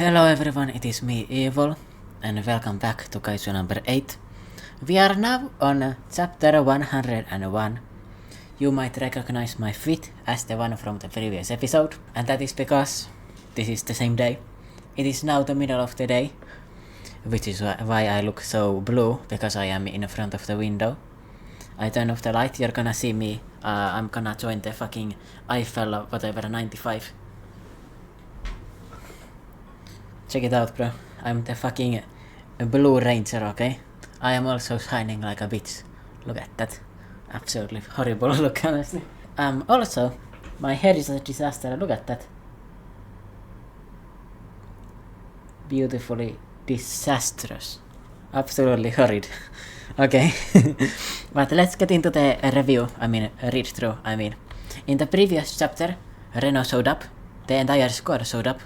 Hello everyone, it is me Evill, and welcome back to Kaiju number 8. We are now on chapter 101. You might recognize my feet as the one from the previous episode, and that is because this is the same day. It is now the middle of the day, which is why I look so blue, because I am in front of the window. I turn off the light, you're gonna see me, I'm gonna join the fucking Eiffel whatever 95. Check it out, bro. I'm the fucking Blue Ranger, okay? I am also shining like a bitch. Look at that. Absolutely horrible look, honestly. Also, my hair is a disaster. Look at that. Beautifully disastrous. Absolutely horrid. Okay. But let's get into the read through. In the previous chapter, Reno showed up. The entire squad showed up.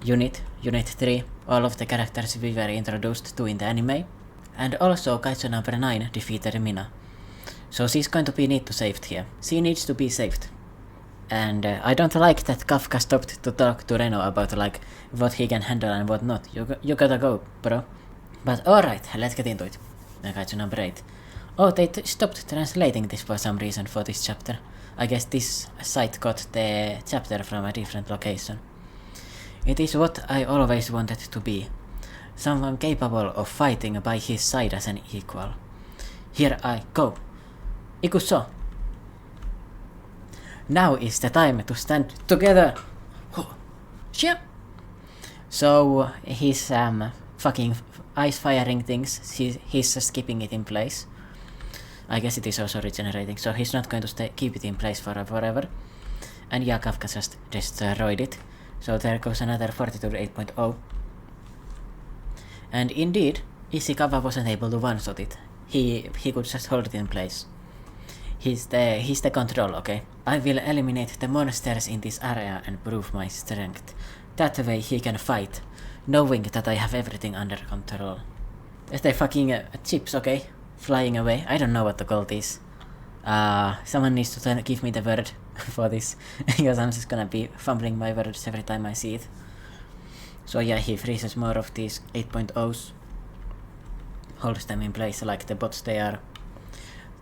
Unit 3, all of the characters we were introduced to in the anime. And also Kaiju number 9 defeated Mina. So she's going to be need to saved here. She needs to be saved. And I don't like that Kafka stopped to talk to Reno about like what he can handle and what not. You gotta go, bro. But alright, let's get into it. Kaiju number 8. Oh, they stopped translating this for some reason for this chapter. I guess this site got the chapter from a different location. It is what I always wanted to be. Someone capable of fighting by his side as an equal. Here I go. Ikuso. Now is the time to stand together. Shia. So his fucking ice firing things, he's just keeping it in place. I guess it is also regenerating, so he's not going to keep it in place forever. And yeah, Kafka just destroyed it. So there goes another 42 to 8.0. And indeed, Ishikawa wasn't able to one-shot it. He could just hold it in place. He's the control, okay? I will eliminate the monsters in this area and prove my strength. That way he can fight, knowing that I have everything under control. There's the fucking chips, okay? Flying away. I don't know what to call this. Someone needs to give me the word for this, because I'm just gonna be fumbling my words every time I see it. So yeah, he freezes more of these 8.0s, holds them in place like the bots they are.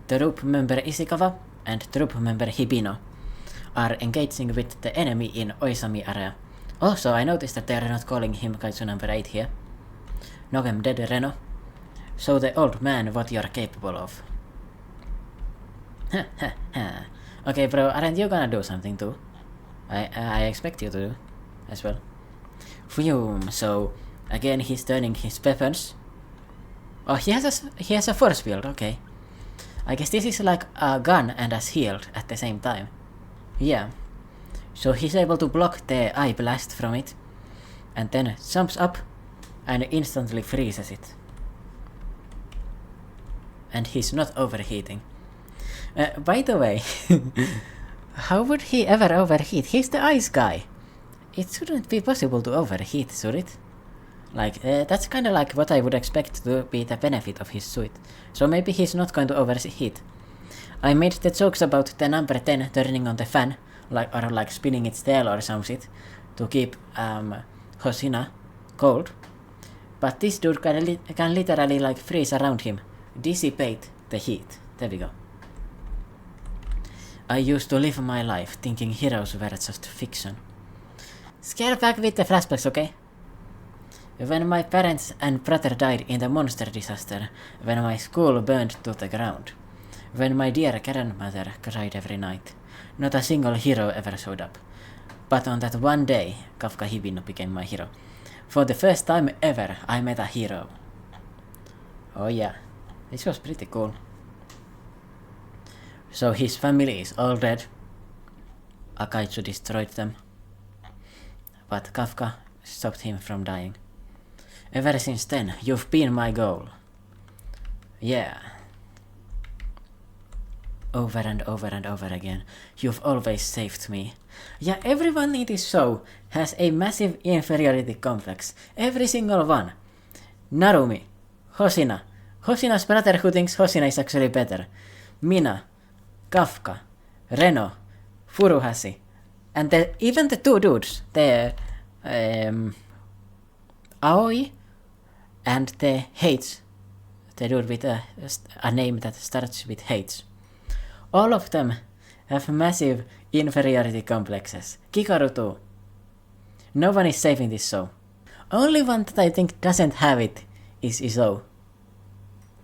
Troop member Ishikawa and troop member Hibino are engaging with the enemy in Oisami area. Also, I noticed that they are not calling him Kaiju number 8 here. Knock him dead, Reno. Show the old man what you're capable of. Okay, bro, aren't you gonna do something too? I expect you to do as well. Phew, so again he's turning his weapons. Oh, he has a force field, okay. I guess this is like a gun and a shield at the same time. Yeah. So he's able to block the eye blast from it, and then jumps up and instantly freezes it. And he's not overheating. By the way, how would he ever overheat? He's the ice guy. It shouldn't be possible to overheat, should it? Like, that's kinda like what I would expect to be the benefit of his suit. So maybe he's not going to overheat. I made the jokes about the number 10 turning on the fan, or spinning its tail or some shit, to keep Hoshina cold. But this dude can literally like freeze around him, dissipate the heat. There we go. I used to live my life thinking heroes were just fiction. Scare back with the flashbacks, okay? When my parents and brother died in the monster disaster, when my school burned to the ground, when my dear grandmother cried every night, not a single hero ever showed up. But on that one day, Kafka Hibino became my hero. For the first time ever, I met a hero. Oh yeah, this was pretty cool. So his family is all dead. Kaiju destroyed them. But Kafka stopped him from dying. Ever since then, you've been my goal. Yeah. Over and over and over again, you've always saved me. Yeah, everyone in this show has a massive inferiority complex. Every single one. Narumi, Hoshina. Hoshina's brother who thinks Hoshina is actually better. Mina, Kafka, Reno, Furuhashi, and even the two dudes, the Aoi and the H, the dude with a name that starts with H. All of them have massive inferiority complexes. Kikaru too. No one is safe in this show. Only one that I think doesn't have it is Isou.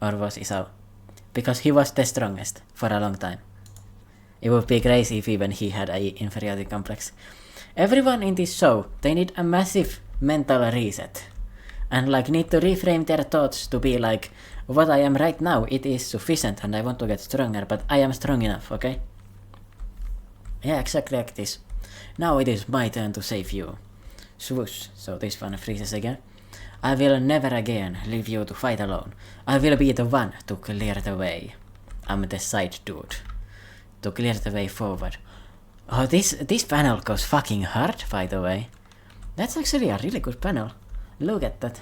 Or was Isou. Because he was the strongest for a long time. It would be crazy if even he had an inferiority complex. Everyone in this show, they need a massive mental reset. And like need to reframe their thoughts to be like, what I am right now, it is sufficient and I want to get stronger, but I am strong enough, okay? Yeah, exactly like this. Now it is my turn to save you. Swoosh, so this one freezes again. I will never again leave you to fight alone. I will be the one to clear the way. I'm the side dude. To clear the way forward. Oh, this panel goes fucking hard, by the way. That's actually a really good panel. Look at that.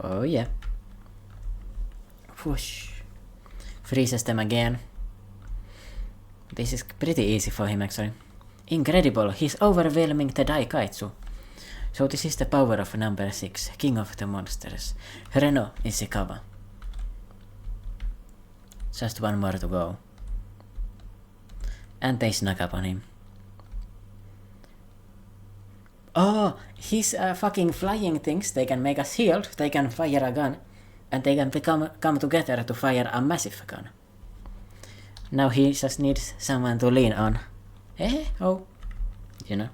Oh yeah. Whoosh. Freezes them again. This is pretty easy for him actually. Incredible, he's overwhelming the Kaiju. So this is the power of number 6, King of the Monsters, Reno Ishikawa. Just one more to go. And they snuck up on him. Oh, his fucking flying things, they can make a shield, they can fire a gun, and they can come together to fire a massive gun. Now he just needs someone to lean on. Oh, you know.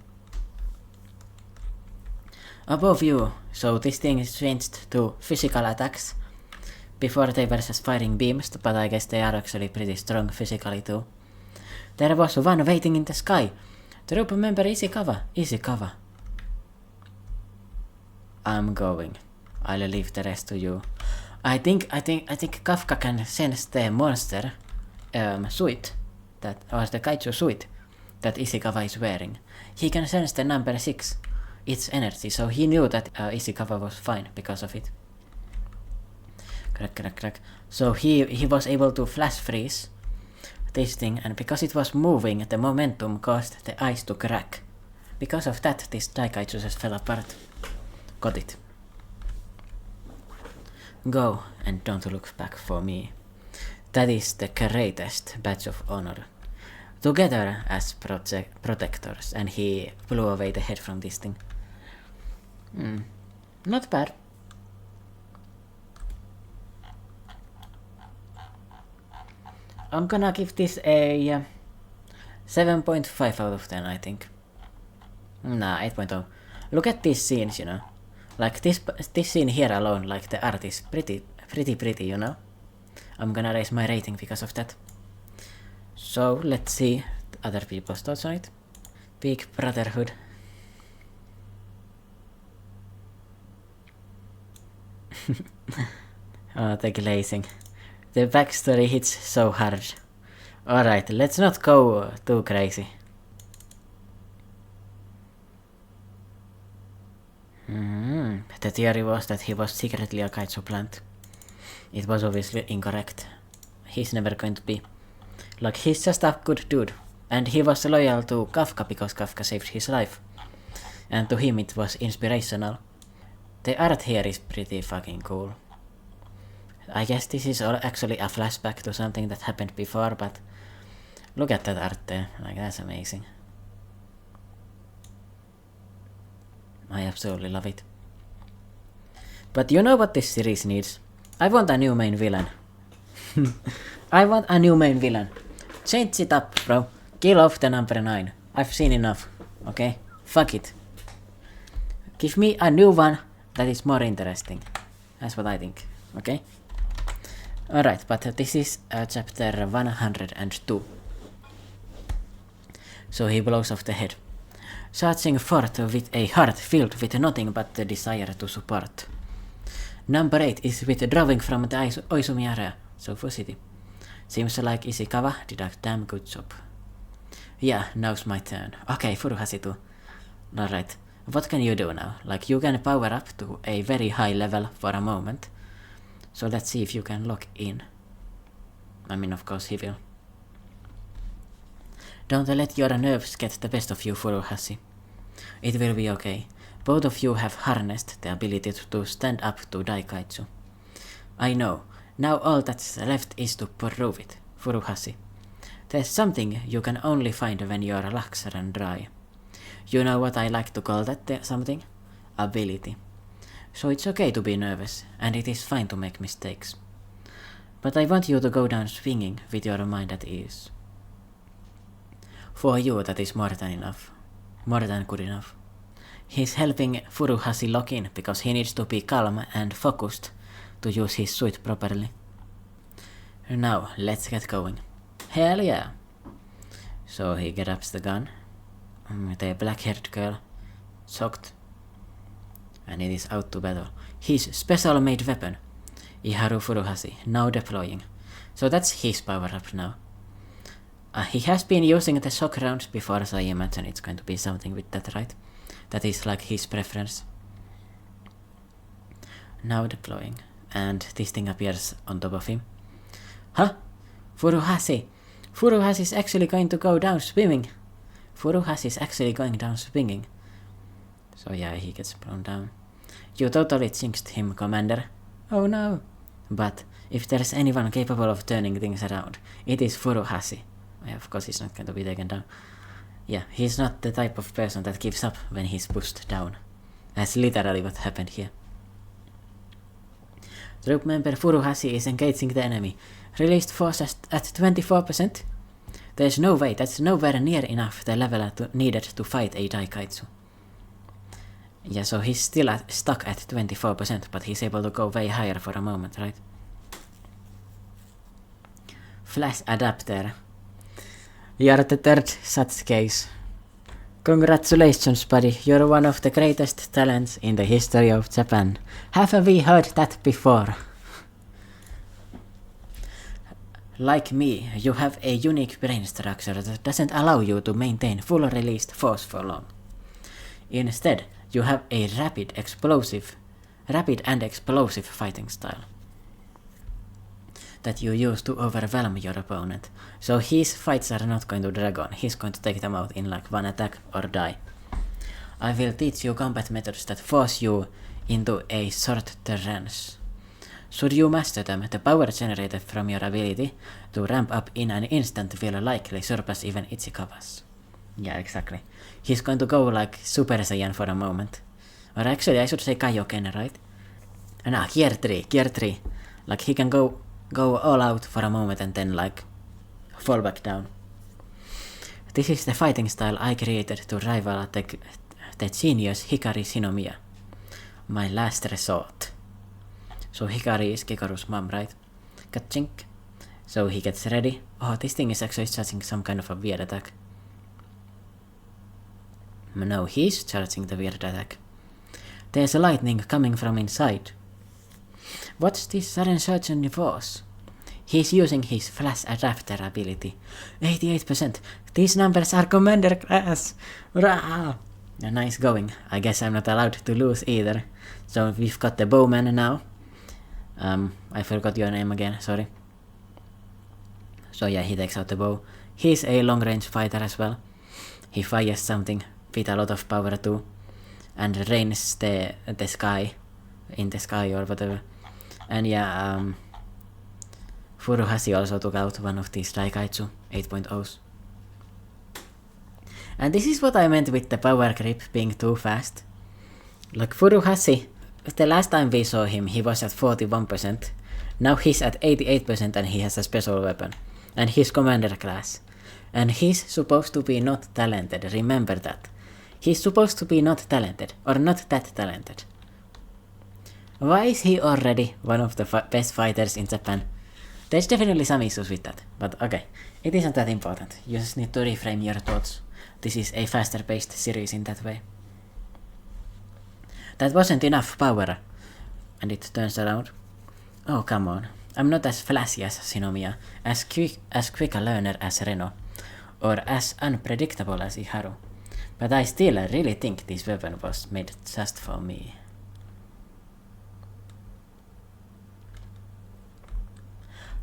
Above you, so this thing is changed to physical attacks. Before they were just firing beams, but I guess they are actually pretty strong physically too. There was one waiting in the sky. Troop member Ishikawa. I'm going. I'll leave the rest to you. I think Kafka can sense the monster suit that, or the Kaiju suit that Ishikawa is wearing. He can sense the number 6, its energy, so he knew that Ishikawa was fine because of it. Crack. So he was able to flash freeze this thing, and because it was moving, the momentum caused the ice to crack. Because of that, this Kaiju just fell apart. Got it. Go, and don't look back for me. That is the greatest badge of honor. Together as protectors, and he blew away the head from this thing. Not bad. I'm gonna give this a 7.5 out of 10, I think. Nah, 8.0. Look at these scenes, you know. Like this scene here alone, like the art is pretty, you know. I'm gonna raise my rating because of that. So let's see other people's thoughts on it. Big Brotherhood. Oh, the glazing. The backstory hits so hard. Alright, let's not go too crazy. The theory was that he was secretly a Kaiju plant. It was obviously incorrect. He's never going to be. Like, he's just a good dude. And he was loyal to Kafka because Kafka saved his life. And to him it was inspirational. The art here is pretty fucking cool. I guess this is actually a flashback to something that happened before, but look at that art there. Like, that's amazing. I absolutely love it. But you know what this series needs? I want a new main villain. I want a new main villain. Change it up, bro. Kill off the number 9. I've seen enough. Okay? Fuck it. Give me a new one that is more interesting. That's what I think. Okay? Alright, but this is chapter 102. So he blows off the head. Charging forth with a heart filled with nothing but the desire to support. Number 8 is withdrawing from the Oizumi area, Sofu City. Seems like Ishikawa did a damn good job. Yeah, now's my turn. Okay, Furuhashi too. Alright, what can you do now? Like, you can power up to a very high level for a moment. So let's see if you can lock in. I mean, of course he will. Don't let your nerves get the best of you, Furuhashi. It will be okay. Both of you have harnessed the ability to stand up to Daikaiju. I know. Now all that's left is to prove it, Furuhashi. There's something you can only find when your lungs run dry. You know what I like to call that something? Ability. So it's okay to be nervous, and it is fine to make mistakes. But I want you to go down swinging with your mind at ease. For you that is more than enough. More than good enough. He's helping Furuhashi lock in because he needs to be calm and focused to use his suit properly. Now, let's get going. Hell yeah! So he grabs the gun. The black-haired girl. Shocked. And it is out to battle. His special-made weapon. Iharu Furuhashi, now deploying. So that's his power-up now. He has been using the shock rounds before, so I imagine it's going to be something with that, right? That is like his preference. Now deploying. And this thing appears on top of him. Huh? Furuhashi! Furuhashi is actually going to go down swimming! Furuhashi is actually going down swinging. So yeah, he gets blown down. You totally jinxed him, Commander. Oh no! But if there's anyone capable of turning things around, it is Furuhashi. Of course he's not going to be taken down. Yeah, he's not the type of person that gives up when he's pushed down. That's literally what happened here. Troop member Furuhashi is engaging the enemy. Released force at 24%? There's no way, that's nowhere near enough the level needed to fight a Daikaiju. Yeah, so he's still stuck at 24%, but he's able to go way higher for a moment, right? Flash adapter. You're the third such case. Congratulations, buddy, you're one of the greatest talents in the history of Japan. Have we heard that before? Like me, you have a unique brain structure that doesn't allow you to maintain full released force for long. Instead, you have a rapid and explosive fighting style that you use to overwhelm your opponent. So his fights are not going to drag on, he's going to take them out in like one attack or die. I will teach you combat methods that force you into a short trance. Should you master them, the power generated from your ability to ramp up in an instant will likely surpass even Ichikawa's. Yeah, exactly. He's going to go like Super Saiyan for a moment. Or actually, I should say Kaioken, right? Nah, Gear 3. Like, he can go all out for a moment and then, like, fall back down. This is the fighting style I created to rival the genius Hikari Shinomiya. My last resort. So Hikari is Kikaru's mom, right? Ka-chink. So he gets ready. Oh, this thing is actually charging some kind of a weird attack. No, he's charging the weird attack. There's lightning coming from inside. What's this sudden surge in force? He's using his flash adapter ability. 88%. These numbers are commander class. Rah! Nice going. I guess I'm not allowed to lose either. So we've got the bowman now. I forgot your name again, sorry. So yeah, he takes out the bow. He's a long-range fighter as well. He fires something with a lot of power too. And rains the sky. In the sky or whatever. And yeah, Furuhashi also took out one of these Daikaiju 8.0s. And this is what I meant with the power creep being too fast. Like Furuhashi, the last time we saw him, he was at 41%. Now he's at 88% and he has a special weapon. And he's commander class. And he's supposed to be not talented, remember that. He's supposed to be not talented, or not that talented. Why is he already one of the best fighters in Japan? There's definitely some issues with that, but okay, it isn't that important. You just need to reframe your thoughts. This is a faster paced series in that way. That wasn't enough power. And it turns around. Oh, come on. I'm not as flashy as Shinomiya, as quick a learner as Reno, or as unpredictable as Iharu. But I still really think this weapon was made just for me.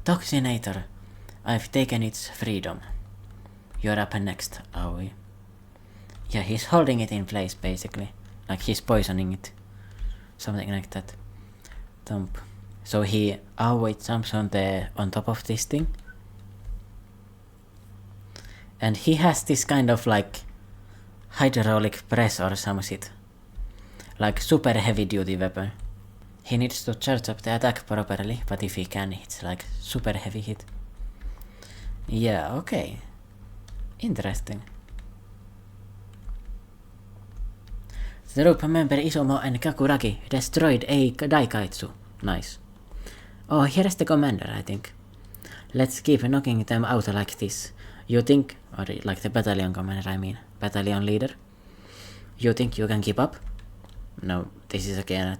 Toxinator. I've taken its freedom. You're up next, Aoi. Yeah, he's holding it in place, basically. Like he's poisoning it. Something like that. Thump. So he always jumps on top of this thing. And he has this kind of like hydraulic press or some shit. Like super heavy duty weapon. He needs to charge up the attack properly, but if he can, it's like super heavy hit. Yeah, okay. Interesting. The group member Izumo and Kakuragi destroyed a Daikaitsu. Nice. Oh, here's the commander, I think. Let's keep knocking them out like this. You think, or like the battalion commander, I mean, battalion leader. You think you can keep up? No, this is again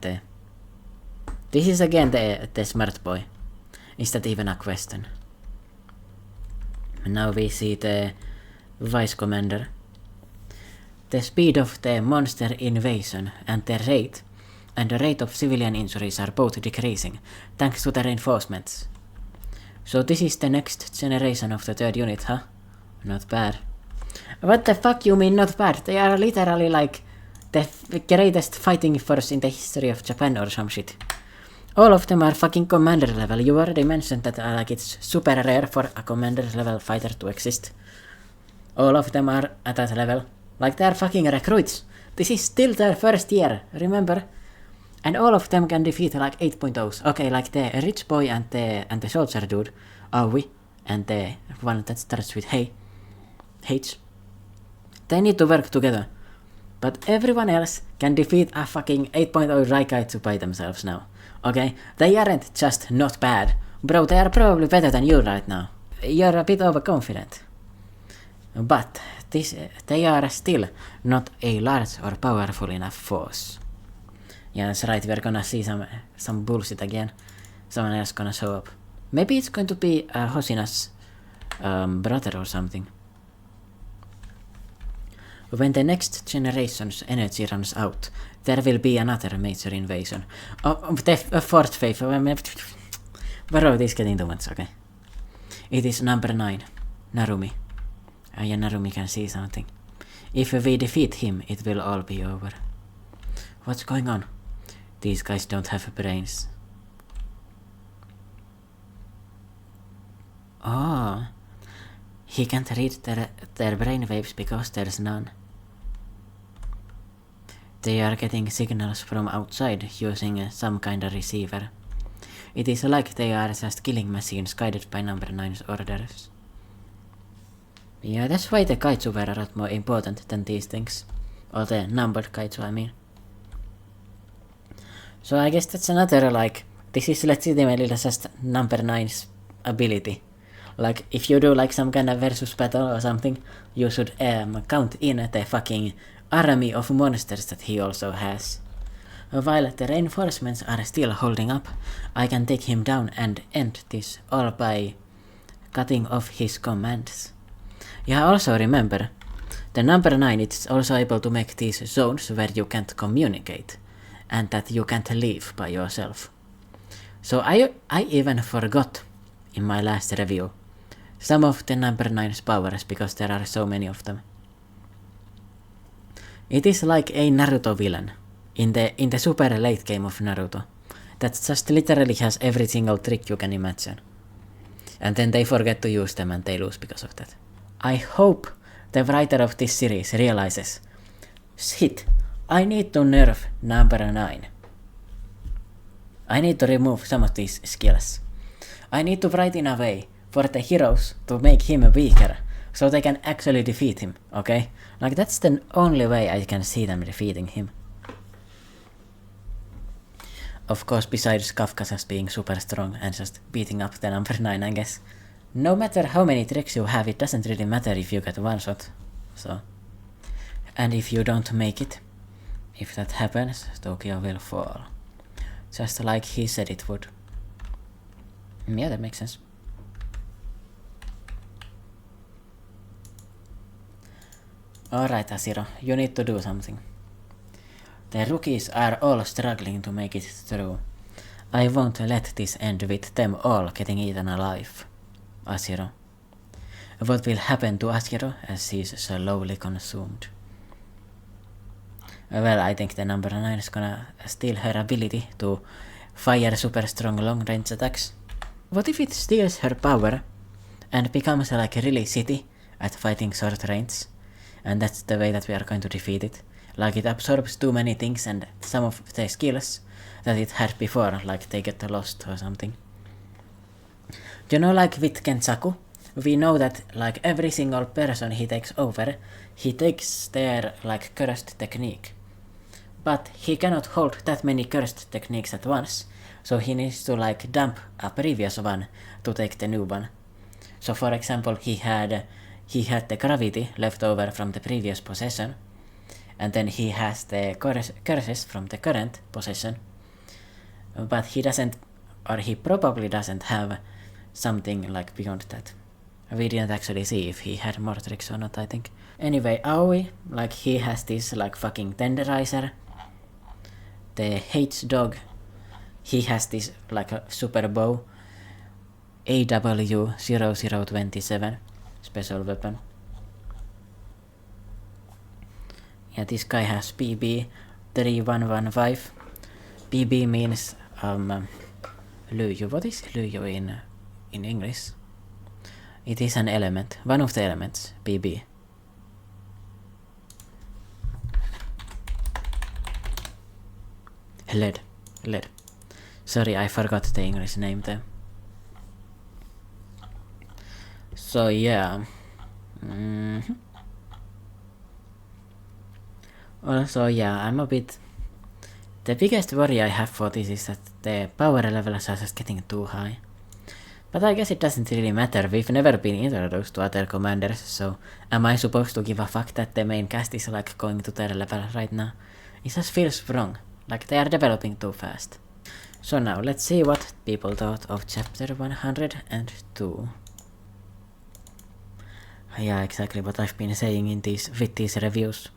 the smart boy. Is that even a question? Now we see the vice commander. The speed of the monster invasion and the rate of civilian injuries are both decreasing, thanks to the reinforcements. So this is the next generation of the third unit, huh? Not bad. What the fuck you mean not bad? They are literally like the greatest fighting force in the history of Japan or some shit. All of them are fucking commander level. You already mentioned that like it's super rare for a commander level fighter to exist. All of them are at that level. Like they are fucking recruits. This is still their first year, remember? And all of them can defeat like 8.0s. Okay, like the rich boy and the soldier dude, Aoi, and the one that starts with H. They need to work together. But everyone else can defeat a fucking 8.0 Raikaitsu by themselves now. Okay? They aren't just not bad. Bro, they are probably better than you right now. You're a bit overconfident. But they are still not a large or powerful enough force. Yeah, that's right, we're gonna see some bullshit again. Someone else gonna show up. Maybe it's going to be Hosina's brother or something. When the next generation's energy runs out, there will be another major invasion. The fourth wave. Bro, this getting too much, okay. It is number 9, Narumi. Yeah, Narumi can see something. If we defeat him, it will all be over. What's going on? These guys don't have brains. Oh. He can't read their brainwaves because there's none. They are getting signals from outside using some kind of receiver. It is like they are just killing machines guided by number 9's orders. Yeah, that's why the kaiju were a lot more important than these things. Or the numbered kaiju, I mean. So I guess that's another, like, this is legitimately just number 9's ability. Like, if you do like some kind of versus battle or something, you should count in the fucking army of monsters that he also has. While the reinforcements are still holding up, I can take him down and end this all by cutting off his commands. Yeah, also remember, the number 9 is also able to make these zones where you can't communicate, and that you can't leave by yourself. So I even forgot in my last review some of the number 9's powers because there are so many of them. It is like a Naruto villain in the super late game of Naruto that just literally has every single trick you can imagine. And then they forget to use them and they lose because of that. I hope the writer of this series realizes, shit, I need to nerf number 9. I need to remove some of these skills. I need to write in a way for the heroes to make him weaker, so they can actually defeat him, okay? Like, that's the only way I can see them defeating him. Of course, besides Kafka just being super strong and just beating up the number 9, I guess. No matter how many tricks you have, it doesn't really matter if you get one shot, so. And if you don't make it, if that happens, Tokyo will fall. Just like he said it would. Yeah, that makes sense. Alright, Asiro, you need to do something. The rookies are all struggling to make it through. I won't let this end with them all getting eaten alive. Asiro. What will happen to Asiro as he is slowly consumed? Well, I think the number 9 is gonna steal her ability to fire super strong long range attacks. What if it steals her power and becomes like really shitty at fighting short range? And that's the way that we are going to defeat it. Like it absorbs too many things and some of the skills that it had before, like they get lost or something. You know, like with Kensaku, we know that like every single person he takes over, he takes their like cursed technique. But he cannot hold that many cursed techniques at once, so he needs to like dump a previous one to take the new one. So for example, he had the gravity left over from the previous possession, and then he has the curses from the current possession, but he doesn't, or he probably doesn't have something like beyond that. We didn't actually see if he had more tricks or not, I think. Anyway, Aoi, like he has this like fucking tenderizer. The H-Dog, he has this like a super bow. AW0027 special weapon. Yeah, this guy has PB 3115. PB means lyijy. What is lyijy in English? It is an element, one of the elements, PB. Lead. Sorry, I forgot the English name there. So yeah. Also yeah, I'm a bit... The biggest worry I have for this is that the power levels are just getting too high. But I guess it doesn't really matter, we've never been introduced to other commanders, so am I supposed to give a fuck that the main cast is like going to their level right now? It just feels wrong, like they are developing too fast. So now let's see what people thought of chapter 102. Yeah, exactly what I've been saying in with these reviews.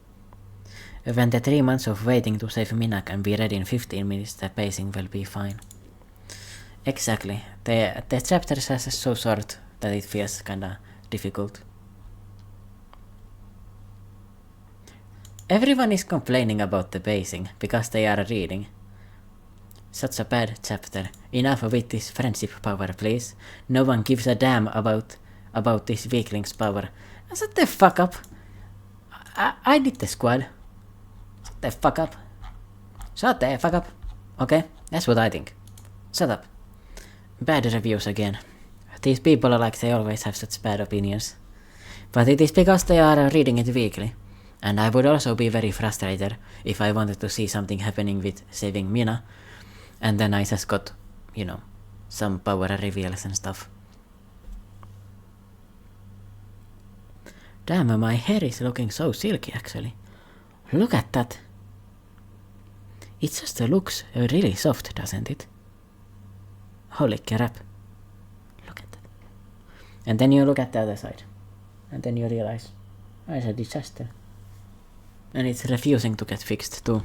When the 3 months of waiting to save Mina can be ready in 15 minutes, the pacing will be fine. Exactly. The chapters are so short that it feels kinda difficult. Everyone is complaining about the pacing because they are reading. Such a bad chapter. Enough with this friendship power, please. No one gives a damn about this weakling's power. Shut the fuck up. I did the squad. Shut the fuck up. Shut the fuck up. Okay, that's what I think. Shut up. Bad reviews again. These people are like they always have such bad opinions. But it is because they are reading it weekly. And I would also be very frustrated if I wanted to see something happening with saving Mina, and then I just got, you know, some power reveals and stuff. Damn, my hair is looking so silky actually. Look at that. It just looks really soft, doesn't it? Holy crap. Look at that. And then you look at the other side. And then you realize, oh, it's a disaster. And it's refusing to get fixed too.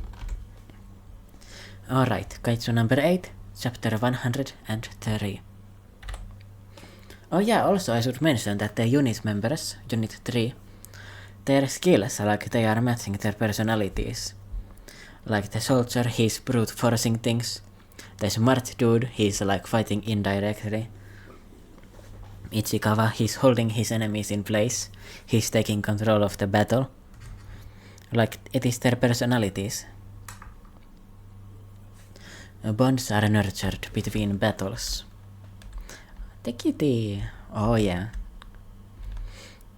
Alright, Kaiju number 8, chapter 103. Oh yeah, also I should mention that the unit members, unit 3, their skills, like they are matching their personalities. Like the soldier, he's brute forcing things. The smart dude, he's like fighting indirectly. Ichikawa, he's holding his enemies in place. He's taking control of the battle. Like, it is their personalities. Bonds are nurtured between battles. Take it. Oh yeah.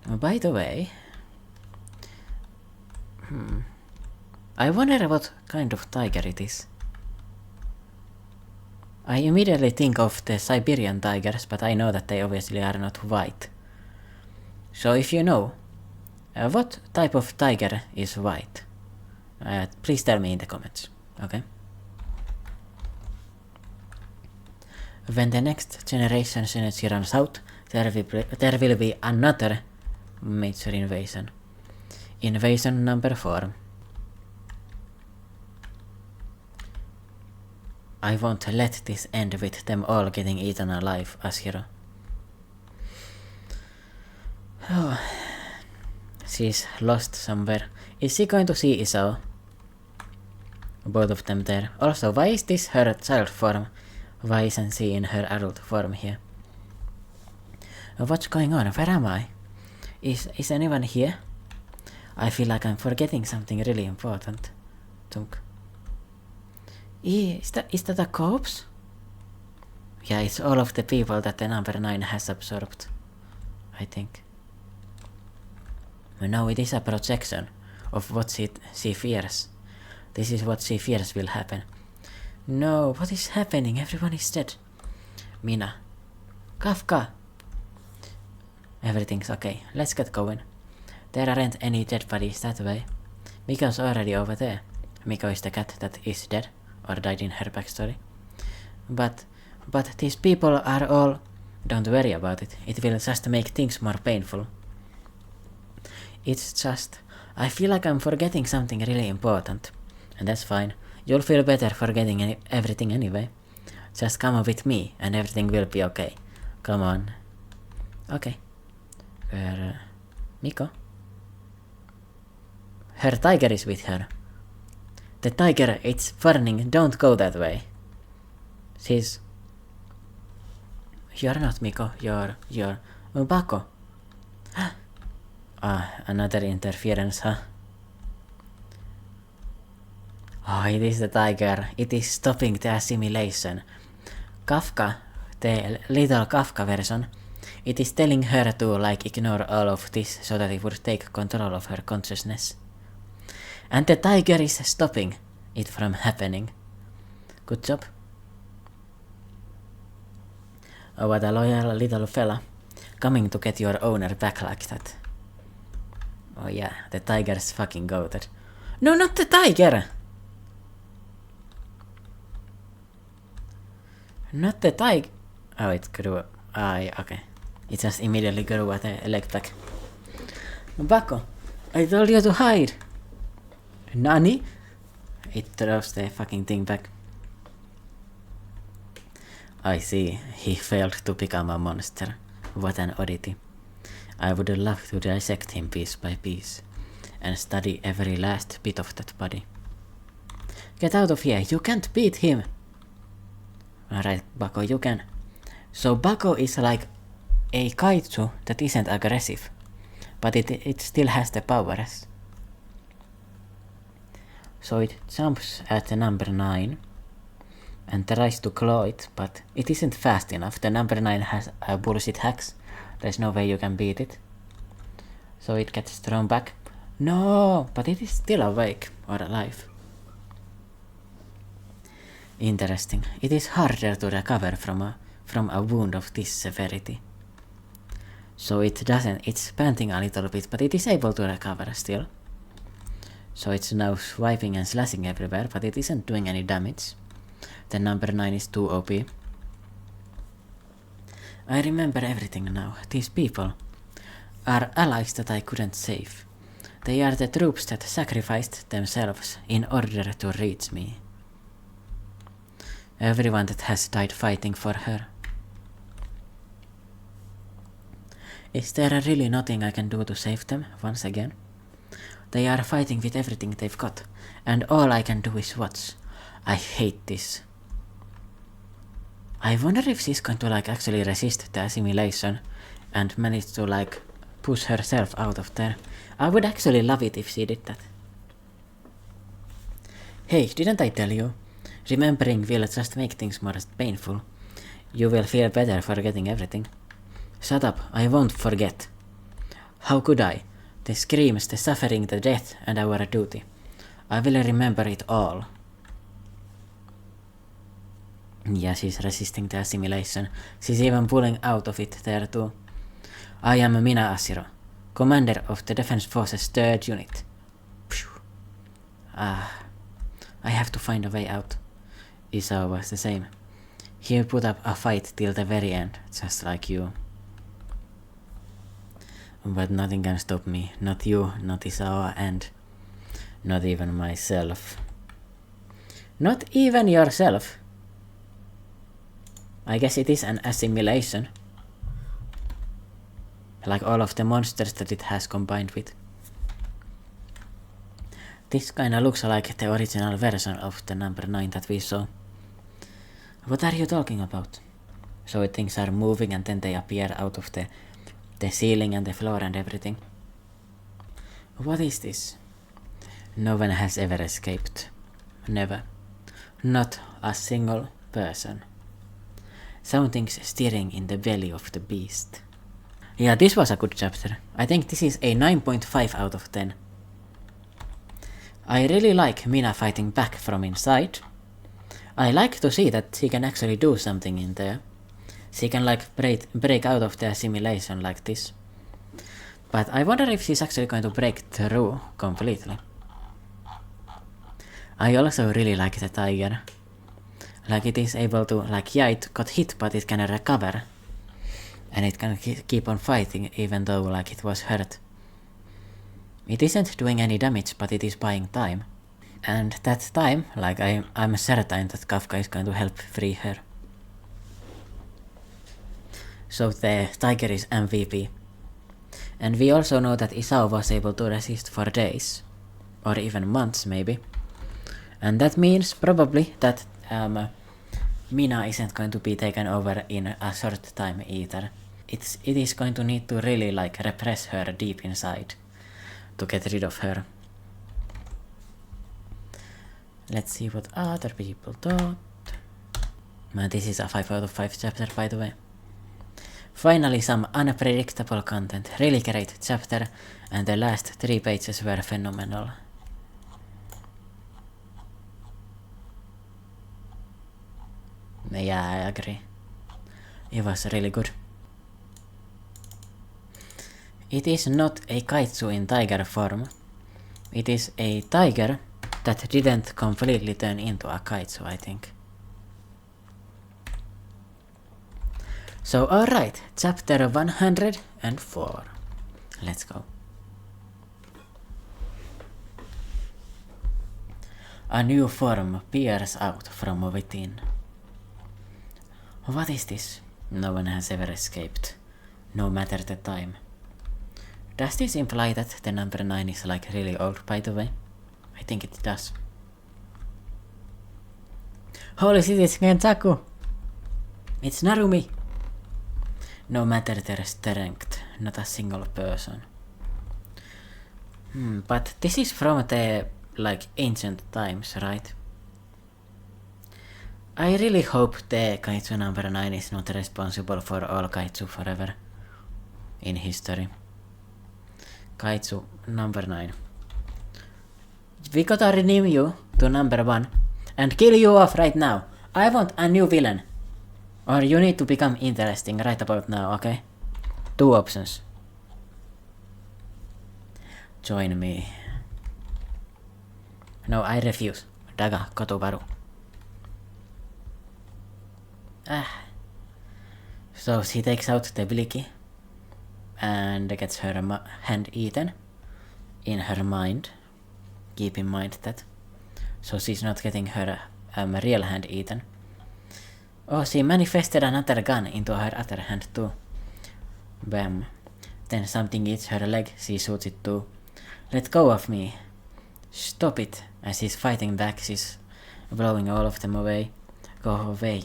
By the way... I wonder what kind of tiger it is. I immediately think of the Siberian tigers, but I know that they obviously are not white. So if you know, what type of tiger is white? Please tell me in the comments, okay? When the next generation's energy runs out, there will be another major invasion. Invasion number 4. I won't let this end with them all getting eaten alive, Ashiro. Oh. She's lost somewhere. Is she going to see Isao? Both of them there. Also, why is this her child form? Why isn't she in her adult form here? What's going on? Where am I? Is anyone here? I feel like I'm forgetting something really important. Tunk. Is that a corpse? Yeah, it's all of the people that the number 9 has absorbed. I think. No, it is a projection of what she fears. This is what she fears will happen. No, what is happening? Everyone is dead. Mina. Kafka. Everything's okay. Let's get going. There aren't any dead bodies that way. Miko's already over there. Miko is the cat that is dead, or died in her backstory. But these people are all... Don't worry about it. It will just make things more painful. It's just... I feel like I'm forgetting something really important. And that's fine. You'll feel better forgetting everything anyway. Just come with me and everything will be okay. Come on. Okay. Miko? Her tiger is with her. The tiger, it's warning, don't go that way. She's... You're not Miko, you're... Bako. Another interference, huh? Oh, it is the tiger. It is stopping the assimilation. Kafka, the little Kafka version, it is telling her to like ignore all of this so that it would take control of her consciousness. And the tiger is stopping it from happening. Good job. Oh, what a loyal little fella. Coming to get your owner back like that. Oh yeah, the tiger's fucking goated. No, not the tiger! Not the tiger. Oh, it grew. Okay. It just immediately grew at a leg back. Bako, I told you to hide. Nani? It throws the fucking thing back. I see. He failed to become a monster. What an oddity. I would love to dissect him piece by piece and study every last bit of that body. Get out of here. You can't beat him. Alright, Bako, you can. So Bako is like a kaiju that isn't aggressive, but it still has the powers. So it jumps at the number 9 and tries to claw it, but it isn't fast enough. The number 9 has bullshit hacks. There's no way you can beat it. So it gets thrown back. No, but it is still awake or alive. Interesting. It is harder to recover from a wound of this severity. So it's panting a little bit, but it is able to recover still. So it's now swiping and slashing everywhere, but it isn't doing any damage. The number 9 is too OP. I remember everything now. These people are allies that I couldn't save. They are the troops that sacrificed themselves in order to reach me. Everyone that has died fighting for her. Is there really nothing I can do to save them once again? They are fighting with everything they've got, and all I can do is watch. I hate this. I wonder if she's going to like actually resist the assimilation and manage to like push herself out of there. I would actually love it if she did that. Hey, didn't I tell you? Remembering will just make things more painful. You will feel better forgetting everything. Shut up, I won't forget. How could I? The screams, the suffering, the death, and our duty. I will remember it all. Yeah, she's resisting the assimilation. She's even pulling out of it there too. I am Mina Asiro, commander of the Defense Forces 3rd Unit. Phew. I have to find a way out. Isao was the same. He put up a fight till the very end, just like you. But nothing can stop me. Not you, not Isao, and not even myself. Not even yourself? I guess it is an assimilation. Like all of the monsters that it has combined with. This kinda looks like the original version of the number 9 that we saw. What are you talking about? So things are moving and then they appear out of the ceiling and the floor and everything. What is this? No one has ever escaped. Never. Not a single person. Something's stirring in the belly of the beast. Yeah, this was a good chapter. I think this is a 9.5 out of 10. I really like Mina fighting back from inside. I like to see that she can actually do something in there. She can like break out of the assimilation like this. But I wonder if she's actually going to break through completely. I also really like the tiger. Like it is able to, like yeah, it got hit but it can recover. And it can keep on fighting even though like it was hurt. It isn't doing any damage but it is buying time. And that time, like I'm certain that Kafka is going to help free her. So the tiger is MVP. And we also know that Isao was able to resist for days. Or even months maybe. And that means probably that Mina isn't going to be taken over in a short time either. It is going to need to really like repress her deep inside to get rid of her. Let's see what other people thought. This is a 5 out of 5 chapter by the way. Finally some unpredictable content. Really great chapter and the last 3 pages were phenomenal. Yeah, I agree. It was really good. It is not a kaiju in tiger form. It is a tiger that didn't completely turn into a kaiju, I think. So alright, chapter 104. Let's go. A new form peers out from within. What is this? No one has ever escaped, no matter the time. Does this imply that the number 9 is like really old by the way? I think it does. Holy shit, it's Gensaku! It's Narumi! No matter their strength, not a single person. But this is from the like ancient times, right? I really hope the Kaiju number 9 is not responsible for all Kaiju forever in history. Kaiju number 9. We gotta rename you to number 1 and kill you off right now. I want a new villain. Or you need to become interesting right about now, okay? 2 options. Join me. No, I refuse. Daga Kotobaru. So she takes out the Bliki and gets her hand eaten in her mind. Keep in mind that. So she's not getting her real hand eaten. Oh, she manifested another gun into her other hand too. Bam. Then something eats her leg, she shoots it too. Let go of me. Stop it. As she's fighting back, she's blowing all of them away. Go away.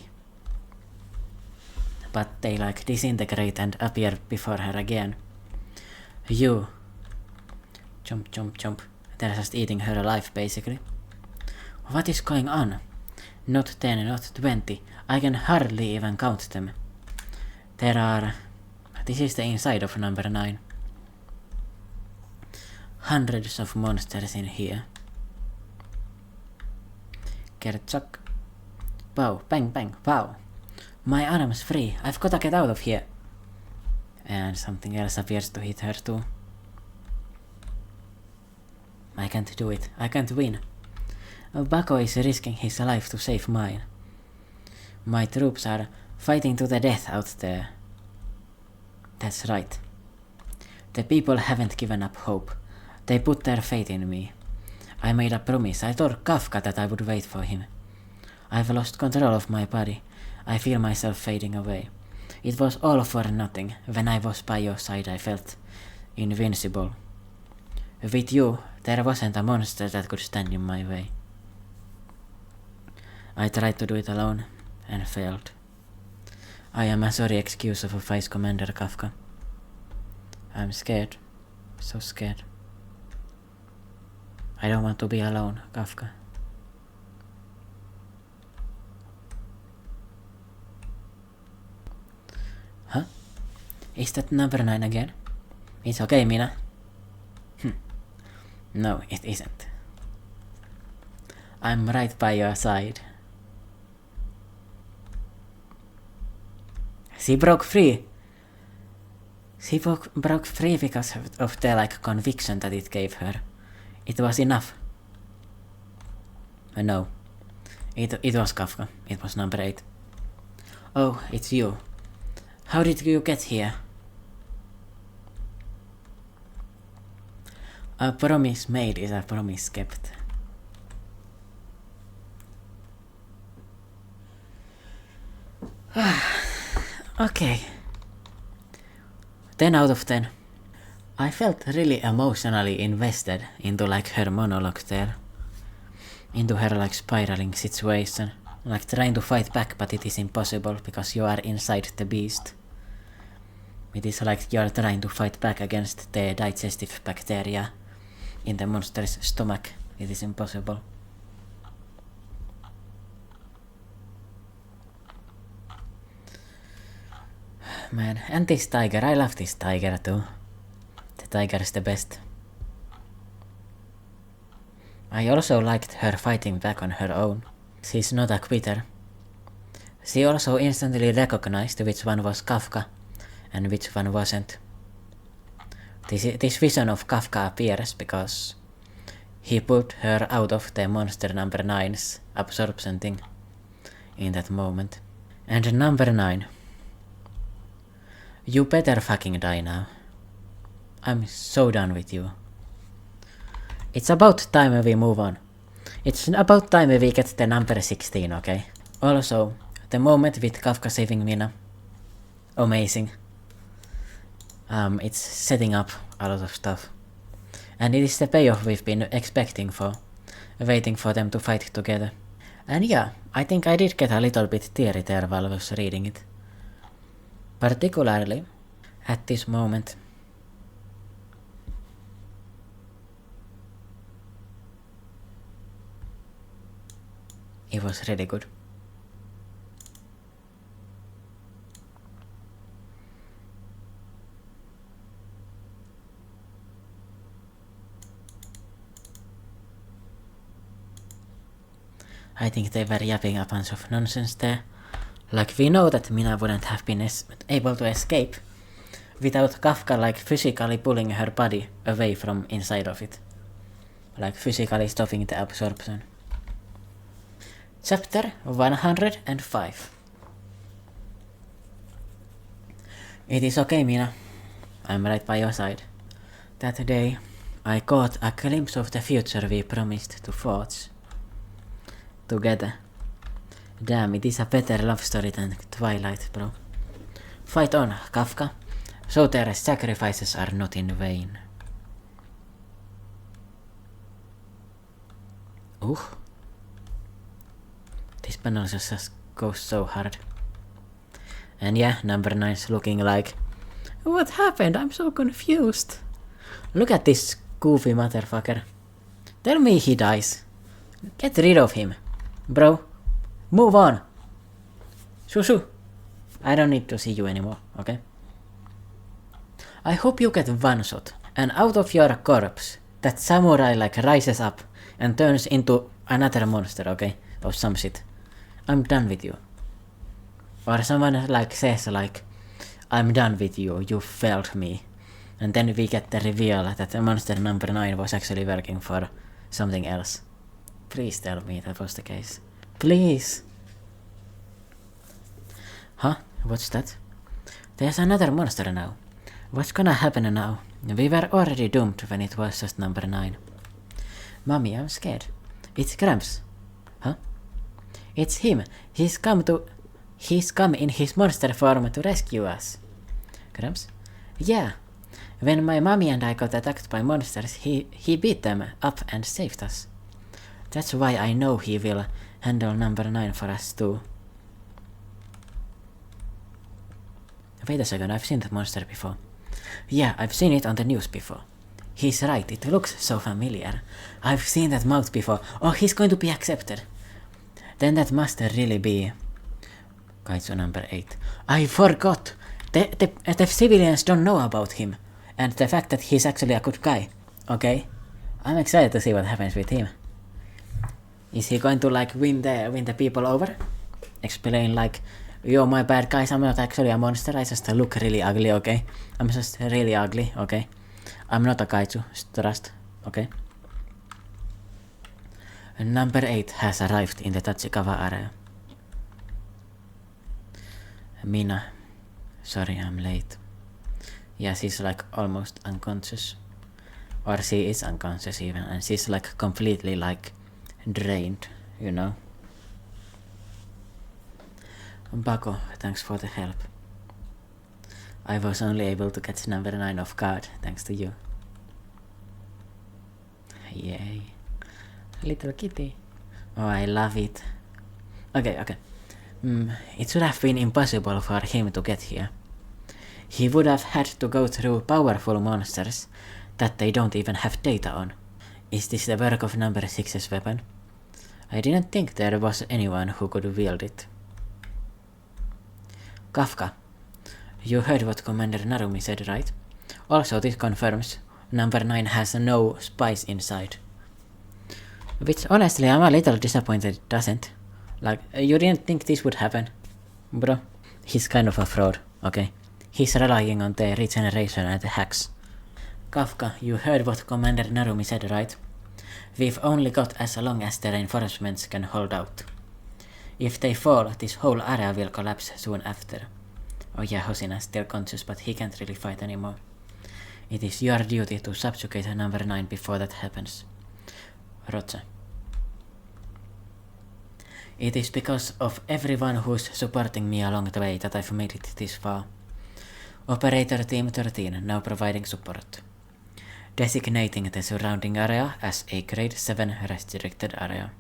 But they like disintegrate and appear before her again. You. Jump, jump, jump. They're just eating her alive basically. What is going on? Not 10, not 20. I can hardly even count them. There are... This is the inside of number 9. Hundreds of monsters in here. Kerchak. Pow, bang, bang, pow. My arm's free. I've gotta get out of here. And something else appears to hit her too. I can't do it. I can't win. Bako is risking his life to save mine. My troops are fighting to the death out there. That's right. The people haven't given up hope. They put their faith in me. I made a promise. I told Kafka that I would wait for him. I've lost control of my body. I feel myself fading away. It was all for nothing. When I was by your side I felt invincible. With you, There wasn't a monster that could stand in my way. I tried to do it alone, and failed. I am a sorry excuse of a Vice Commander Kafka. I'm scared. So scared. I don't want to be alone, Kafka. Huh? Is that number 9 again? It's okay, Mina. No, it isn't. I'm right by your side. She broke free. She broke free because of the conviction that it gave her. It was enough. No. It was Kafka. It was number 8. Oh, it's you. How did you get here? A promise made is a promise kept. Okay. 10 out of 10. I felt really emotionally invested into her monologue there. Into her spiraling situation. Trying to fight back, but it is impossible because you are inside the beast. It is you are trying to fight back against the digestive bacteria in the monster's stomach. It is impossible. Man, and this tiger, I love this tiger too. The tiger is the best. I also liked her fighting back on her own. She's not a quitter. She also instantly recognized which one was Kafka and which one wasn't. This vision of Kafka appears because he put her out of the monster number 9's absorption thing in that moment. And number 9. You better fucking die now. I'm so done with you. It's about time we move on. It's about time we get the number 16, okay? Also, the moment with Kafka saving Mina. Amazing. It's setting up a lot of stuff. And it is the payoff we've been expecting for. Waiting for them to fight together. And yeah, I think I did get a little bit teary there while I was reading it. Particularly at this moment. It was really good. I think they were yapping a bunch of nonsense there. We know that Mina wouldn't have been able to escape without Kafka physically pulling her body away from inside of it. Physically stopping the absorption. Chapter 105. It is okay, Mina. I'm right by your side. That day, I caught a glimpse of the future we promised to forge. Together. Damn, it is a better love story than Twilight, bro. Fight on, Kafka, so their sacrifices are not in vain. This panel just goes so hard. And yeah, number 9's looking like... What happened? I'm so confused. Look at this goofy motherfucker. Tell me he dies. Get rid of him. Bro, move on. Shushu. I don't need to see you anymore, okay? I hope you get one shot, and out of your corpse, that samurai rises up and turns into another monster, okay? Or some shit. I'm done with you. Or someone says I'm done with you, you failed me. And then we get the reveal that monster number 9 was actually working for something else. Please tell me that was the case. Please. Huh? What's that? There's another monster now. What's gonna happen now? We were already doomed when it was just number 9. Mommy, I'm scared. It's Gramps. Huh? It's him. He's come in his monster form to rescue us. Gramps? Yeah. When my mommy and I got attacked by monsters, he beat them up and saved us. That's why I know he will handle number 9 for us too. Wait a second, I've seen that monster before. Yeah, I've seen it on the news before. He's right, it looks so familiar. I've seen that mouth before. Oh, he's going to be accepted. Then that must really be Kaiju number 8. I forgot! The civilians don't know about him. And the fact that he's actually a good guy. Okay? I'm excited to see what happens with him. Is he going to like win the people over? Explain like, yo, my bad guys, I'm not actually a monster, I just look really ugly, okay? I'm just really ugly, okay? I'm not a kaiju, trust, okay? Number 8 has arrived in the Tachikawa area. Mina, sorry I'm late. Yeah, she's like almost unconscious. Or she is unconscious even, and she's like completely like drained, you know? Bako, thanks for the help. I was only able to catch number 9 off guard, thanks to you. Yay. Little kitty. Oh, I love it. Okay. It should have been impossible for him to get here. He would have had to go through powerful monsters that they don't even have data on. Is this the work of number 6's weapon? I didn't think there was anyone who could wield it. Kafka, you heard what Commander Narumi said, right? Also, this confirms number 9 has no spies inside. Which honestly I'm a little disappointed it doesn't. Like, you didn't think this would happen? Bro, he's kind of a fraud, okay? He's relying on the regeneration and the hacks. Kafka, you heard what Commander Narumi said, right? We've only got as long as the reinforcements can hold out. If they fall, this whole area will collapse soon after. Oh yeah, Hosina's still conscious, but he can't really fight anymore. It is your duty to subjugate number 9 before that happens. Roger. It is because of everyone who's supporting me along the way that I've made it this far. Operator Team 13 now providing support. Designating the surrounding area as a Grade 7 restricted area.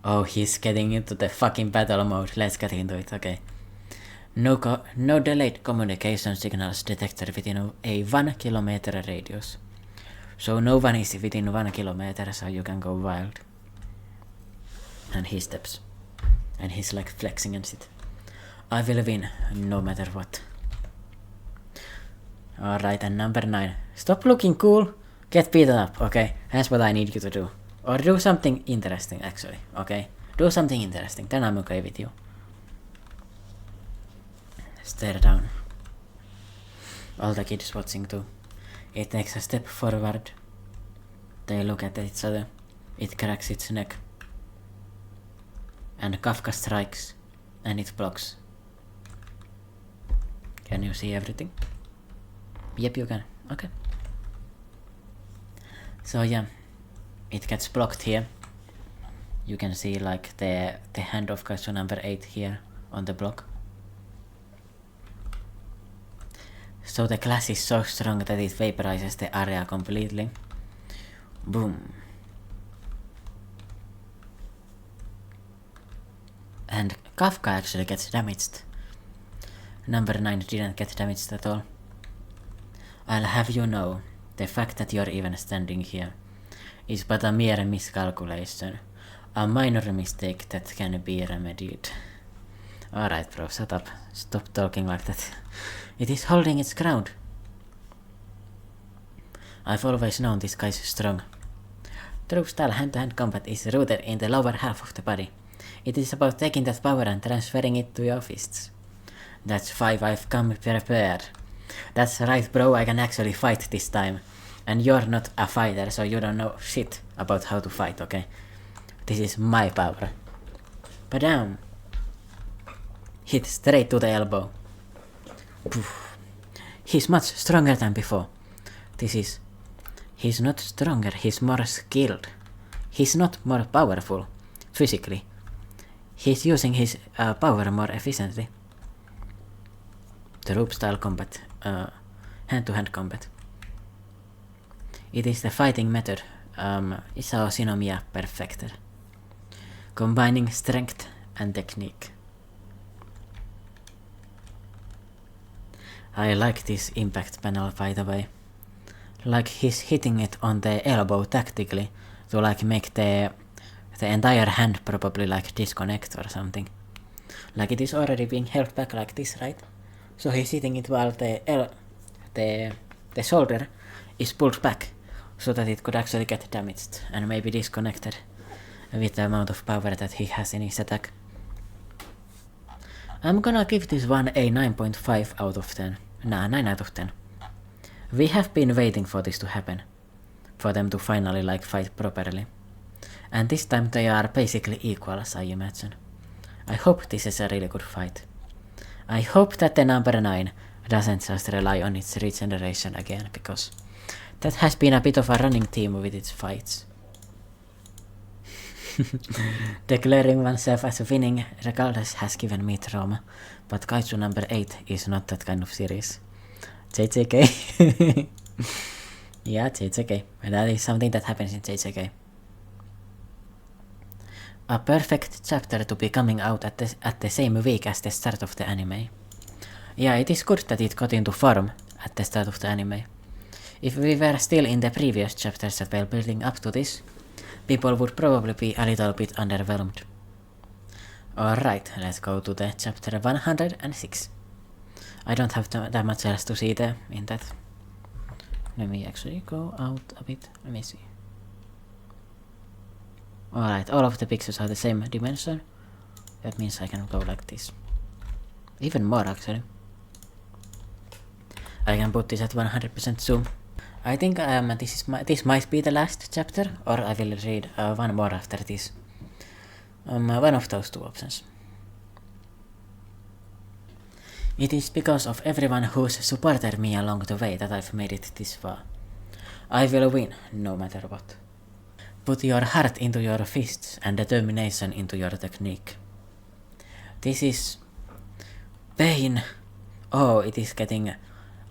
Oh, he's getting into the fucking battle mode. Let's get into it, okay. No delayed communication signals detected within a 1 kilometer radius. So no one is within 1 kilometer, so you can go wild. And he steps. And he's like flexing and shit. I will win, no matter what. Alright, and number 9. Stop looking cool. Get beaten up, okay? That's what I need you to do. Or do something interesting, actually, okay? Do something interesting, then I'm okay with you. Stare down. All the kids watching too. It takes a step forward. They look at each other. It cracks its neck. And Kafka strikes. And it blocks. Can you see everything? Yep, you can. Okay. So yeah. It gets blocked here. You can see like the hand of Kaiju number 8 here on the block. So the class is so strong that it vaporizes the area completely. Boom. And Kafka actually gets damaged. Number 9 didn't get damaged at all. I'll have you know, the fact that you're even standing here is but a mere miscalculation. A minor mistake that can be remedied. Alright bro, shut up. Stop talking like that. It is holding its ground. I've always known this guy's strong. True style hand-to-hand combat is rooted in the lower half of the body. It is about taking that power and transferring it to your fists. That's 5, I've come prepared. That's right bro, I can actually fight this time. And you're not a fighter, so you don't know shit about how to fight, okay? This is my power. Badam! Hit straight to the elbow. Poof. He's much stronger than before. He's not stronger, he's more skilled. He's not more powerful, physically. He's using his power more efficiently. Troop style combat. hand-to-hand combat. It is the fighting method Isao Shinomiya perfected, combining strength and technique. I like this impact panel, by the way. Like he's hitting it on the elbow tactically to like make the entire hand probably like disconnect or something. Like it is already being held back like this, right? So he's hitting it while the shoulder is pulled back so that it could actually get damaged and maybe disconnected with the amount of power that he has in his attack. I'm gonna give this one a 9.5 out of 10. Nah, 9 out of 10. We have been waiting for this to happen. For them to finally like fight properly. And this time they are basically equals, I imagine. I hope this is a really good fight. I hope that the number 9 doesn't just rely on its regeneration again, because that has been a bit of a running theme with its fights. Declaring oneself as winning regardless has given me trauma, but Kaiju number 8 is not that kind of series. JJK. Yeah, JJK. That is something that happens in JJK. A perfect chapter to be coming out at the same week as the start of the anime. Yeah, it is good that it got into form at the start of the anime. If we were still in the previous chapters that were building up to this, people would probably be a little bit underwhelmed. Alright, let's go to the chapter 106. I don't have that much else to see there in that. Let me actually go out a bit. Let me see. Alright, all of the pixels are the same dimension. That means I can go like this. Even more actually. I can put this at 100% zoom. I think this might be the last chapter, or I will read one more after this. One of those two options. It is because of everyone who's supported me along the way that I've made it this far. I will win, no matter what. Put your heart into your fists and determination into your technique. This is pain. Oh, it is getting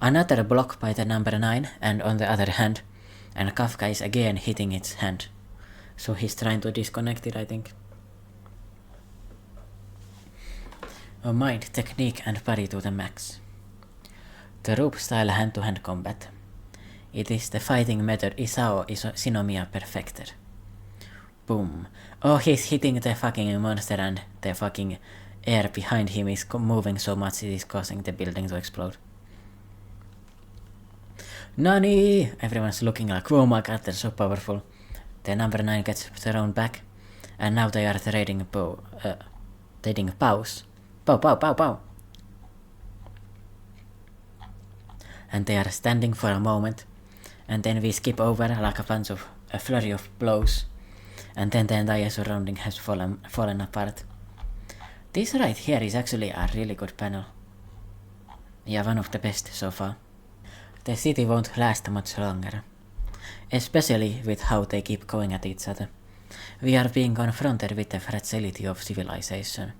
another block by the number 9, and on the other hand, and Kafka is again hitting its hand. So he's trying to disconnect it, I think. A mind, technique and body to the max. The rope style hand-to-hand combat. It is the fighting method Isao Shinomiya perfected. Boom. Oh, he's hitting the fucking monster and the fucking air behind him is moving so much it is causing the building to explode. Nani! Everyone's looking like, oh my god, they're so powerful. The number 9 gets thrown back, and now they are trading bows. Pow, pow, pow, pow. And they are standing for a moment, and then we skip over like a flurry of blows, and then the entire surrounding has fallen apart. This right here is actually a really good panel. Yeah, one of the best so far. The city won't last much longer. Especially with how they keep going at each other. We are being confronted with the fragility of civilization.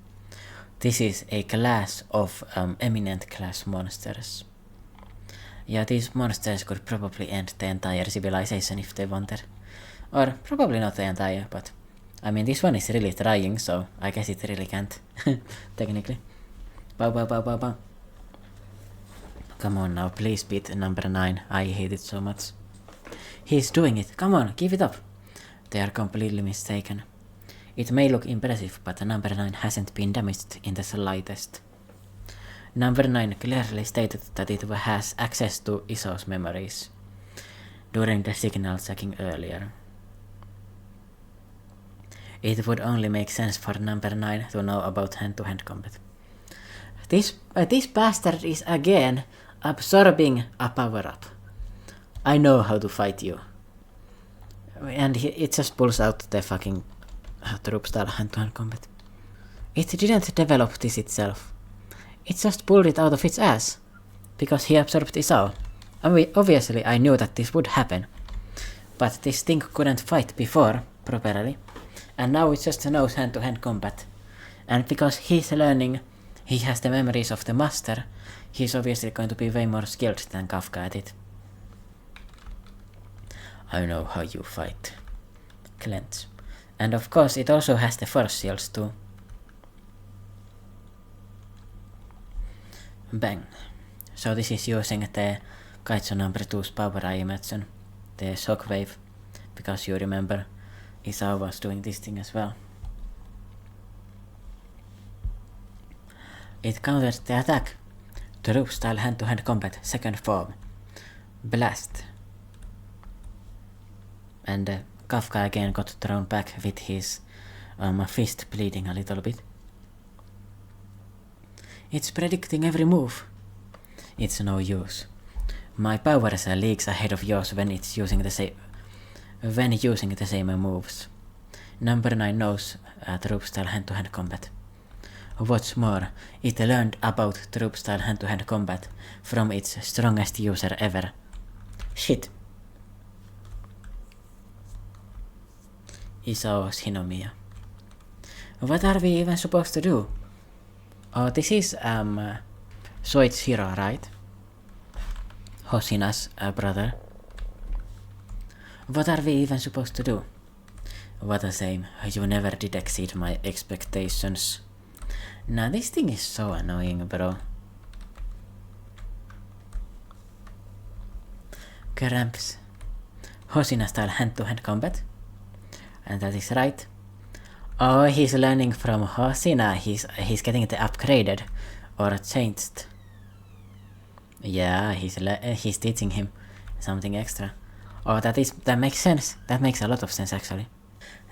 This is a class of eminent class monsters. Yeah, these monsters could probably end the entire civilization if they wanted. Or probably not the entire, but I mean this one is really trying, so I guess it really can't. Technically. Bow, bow, bow, bow, bow. Come on now, please beat number 9. I hate it so much. He's doing it. Come on, give it up. They are completely mistaken. It may look impressive, but number 9 hasn't been damaged in the slightest. Number 9 clearly stated that it has access to Iso's memories during the signal checking earlier. It would only make sense for number 9 to know about hand-to-hand combat. This bastard is again absorbing a power-up. I know how to fight you. And it just pulls out the fucking troop style hand-to-hand combat. It didn't develop this itself. It just pulled it out of its ass. Because he absorbed Isao. Obviously I knew that this would happen. But this thing couldn't fight before, properly. And now it just knows hand-to-hand combat. And because he's learning he has the memories of the master, he's obviously going to be way more skilled than Kafka at it. I know how you fight. Cleanse. And of course it also has the force shields too. Bang. So this is using the Kaiju number 2's power, I imagine. The shockwave. Because you remember Isao was doing this thing as well. It counters the attack. Troop style hand-to-hand combat, second form. Blast. And Kafka again got thrown back with his fist bleeding a little bit. It's predicting every move. It's no use. My power is leagues ahead of yours when using the same moves. Number 9 knows troop-style hand-to-hand combat. What's more, it learned about troop-style hand-to-hand combat from its strongest user ever. Shit. Isao Shinomiya. What are we even supposed to do? Oh, this is Soichiro, right? Hoshina's brother. What are we even supposed to do? What a shame, you never did exceed my expectations. Nah, this thing is so annoying, bro. Cramps. Hoshina style hand-to-hand combat. And that is right. Oh, he's learning from Hoshina. He's getting it upgraded or changed. Yeah, he's teaching him something extra. Oh, that makes sense. That makes a lot of sense actually.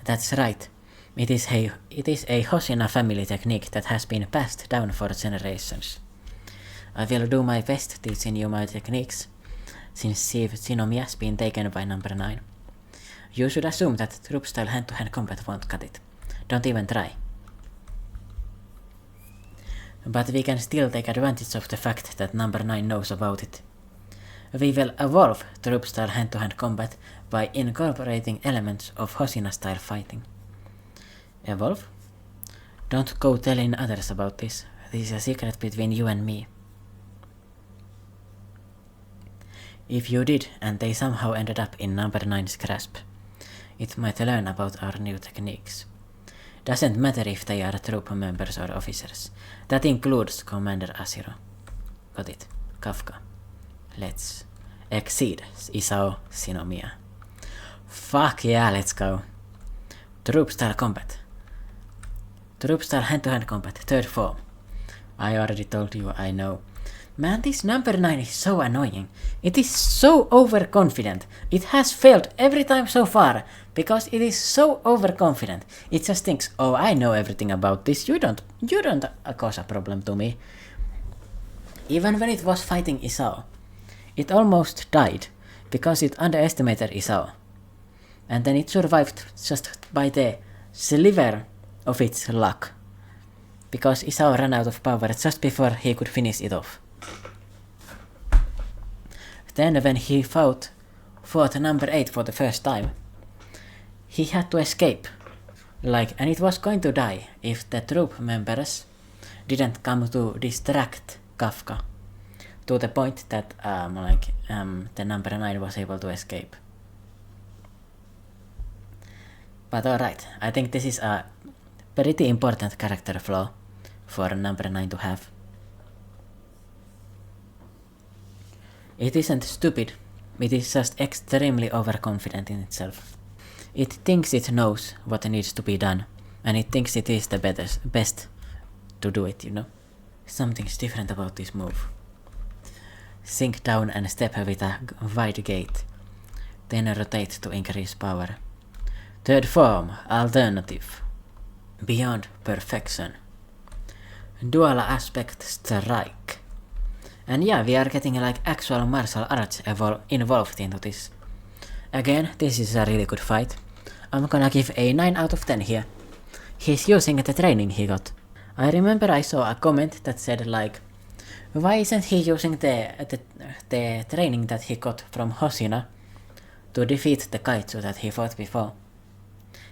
That's right. It is a Hoshina family technique that has been passed down for generations. I will do my best teaching you my techniques, since Shinomiya's been taken by number 9. You should assume that troop-style hand-to-hand combat won't cut it. Don't even try. But we can still take advantage of the fact that number 9 knows about it. We will evolve troop-style hand-to-hand combat by incorporating elements of Hoshina-style fighting. Evolve? Don't go telling others about this. This is a secret between you and me. If you did, and they somehow ended up in number 9's grasp, it might learn about our new techniques. Doesn't matter if they are troop members or officers. That includes Commander Ashiro. Got it. Kafka. Let's exceed Isao Shinomiya. Fuck yeah, let's go. Troop-style combat. Troop-style hand-to-hand combat, third form. I already told you, I know. Man, this number 9 is so annoying. It is so overconfident. It has failed every time so far, because it is so overconfident. It just thinks, oh, I know everything about this, you don't cause a problem to me. Even when it was fighting Isao, it almost died, because it underestimated Isao. And then it survived just by the sliver of its luck, because Isao ran out of power just before he could finish it off. Then when he fought number 8 for the first time, he had to escape, and it was going to die if the troop members didn't come to distract Kafka, to the point that the number 9 was able to escape. But alright, I think this is a pretty important character flaw for number 9 to have. It isn't stupid, it is just extremely overconfident in itself. It thinks it knows what needs to be done, and it thinks it is the best to do it, you know? Something's different about this move. Sink down and step with a wide gait, then rotate to increase power. Third form, alternative. Beyond perfection. Dual aspect strike. And yeah, we are getting actual martial arts involved into this. Again, this is a really good fight. I'm gonna give a 9 out of 10 here. He's using the training he got. I remember I saw a comment that said why isn't he using the training that he got from Hoshina to defeat the Kaiju that he fought before?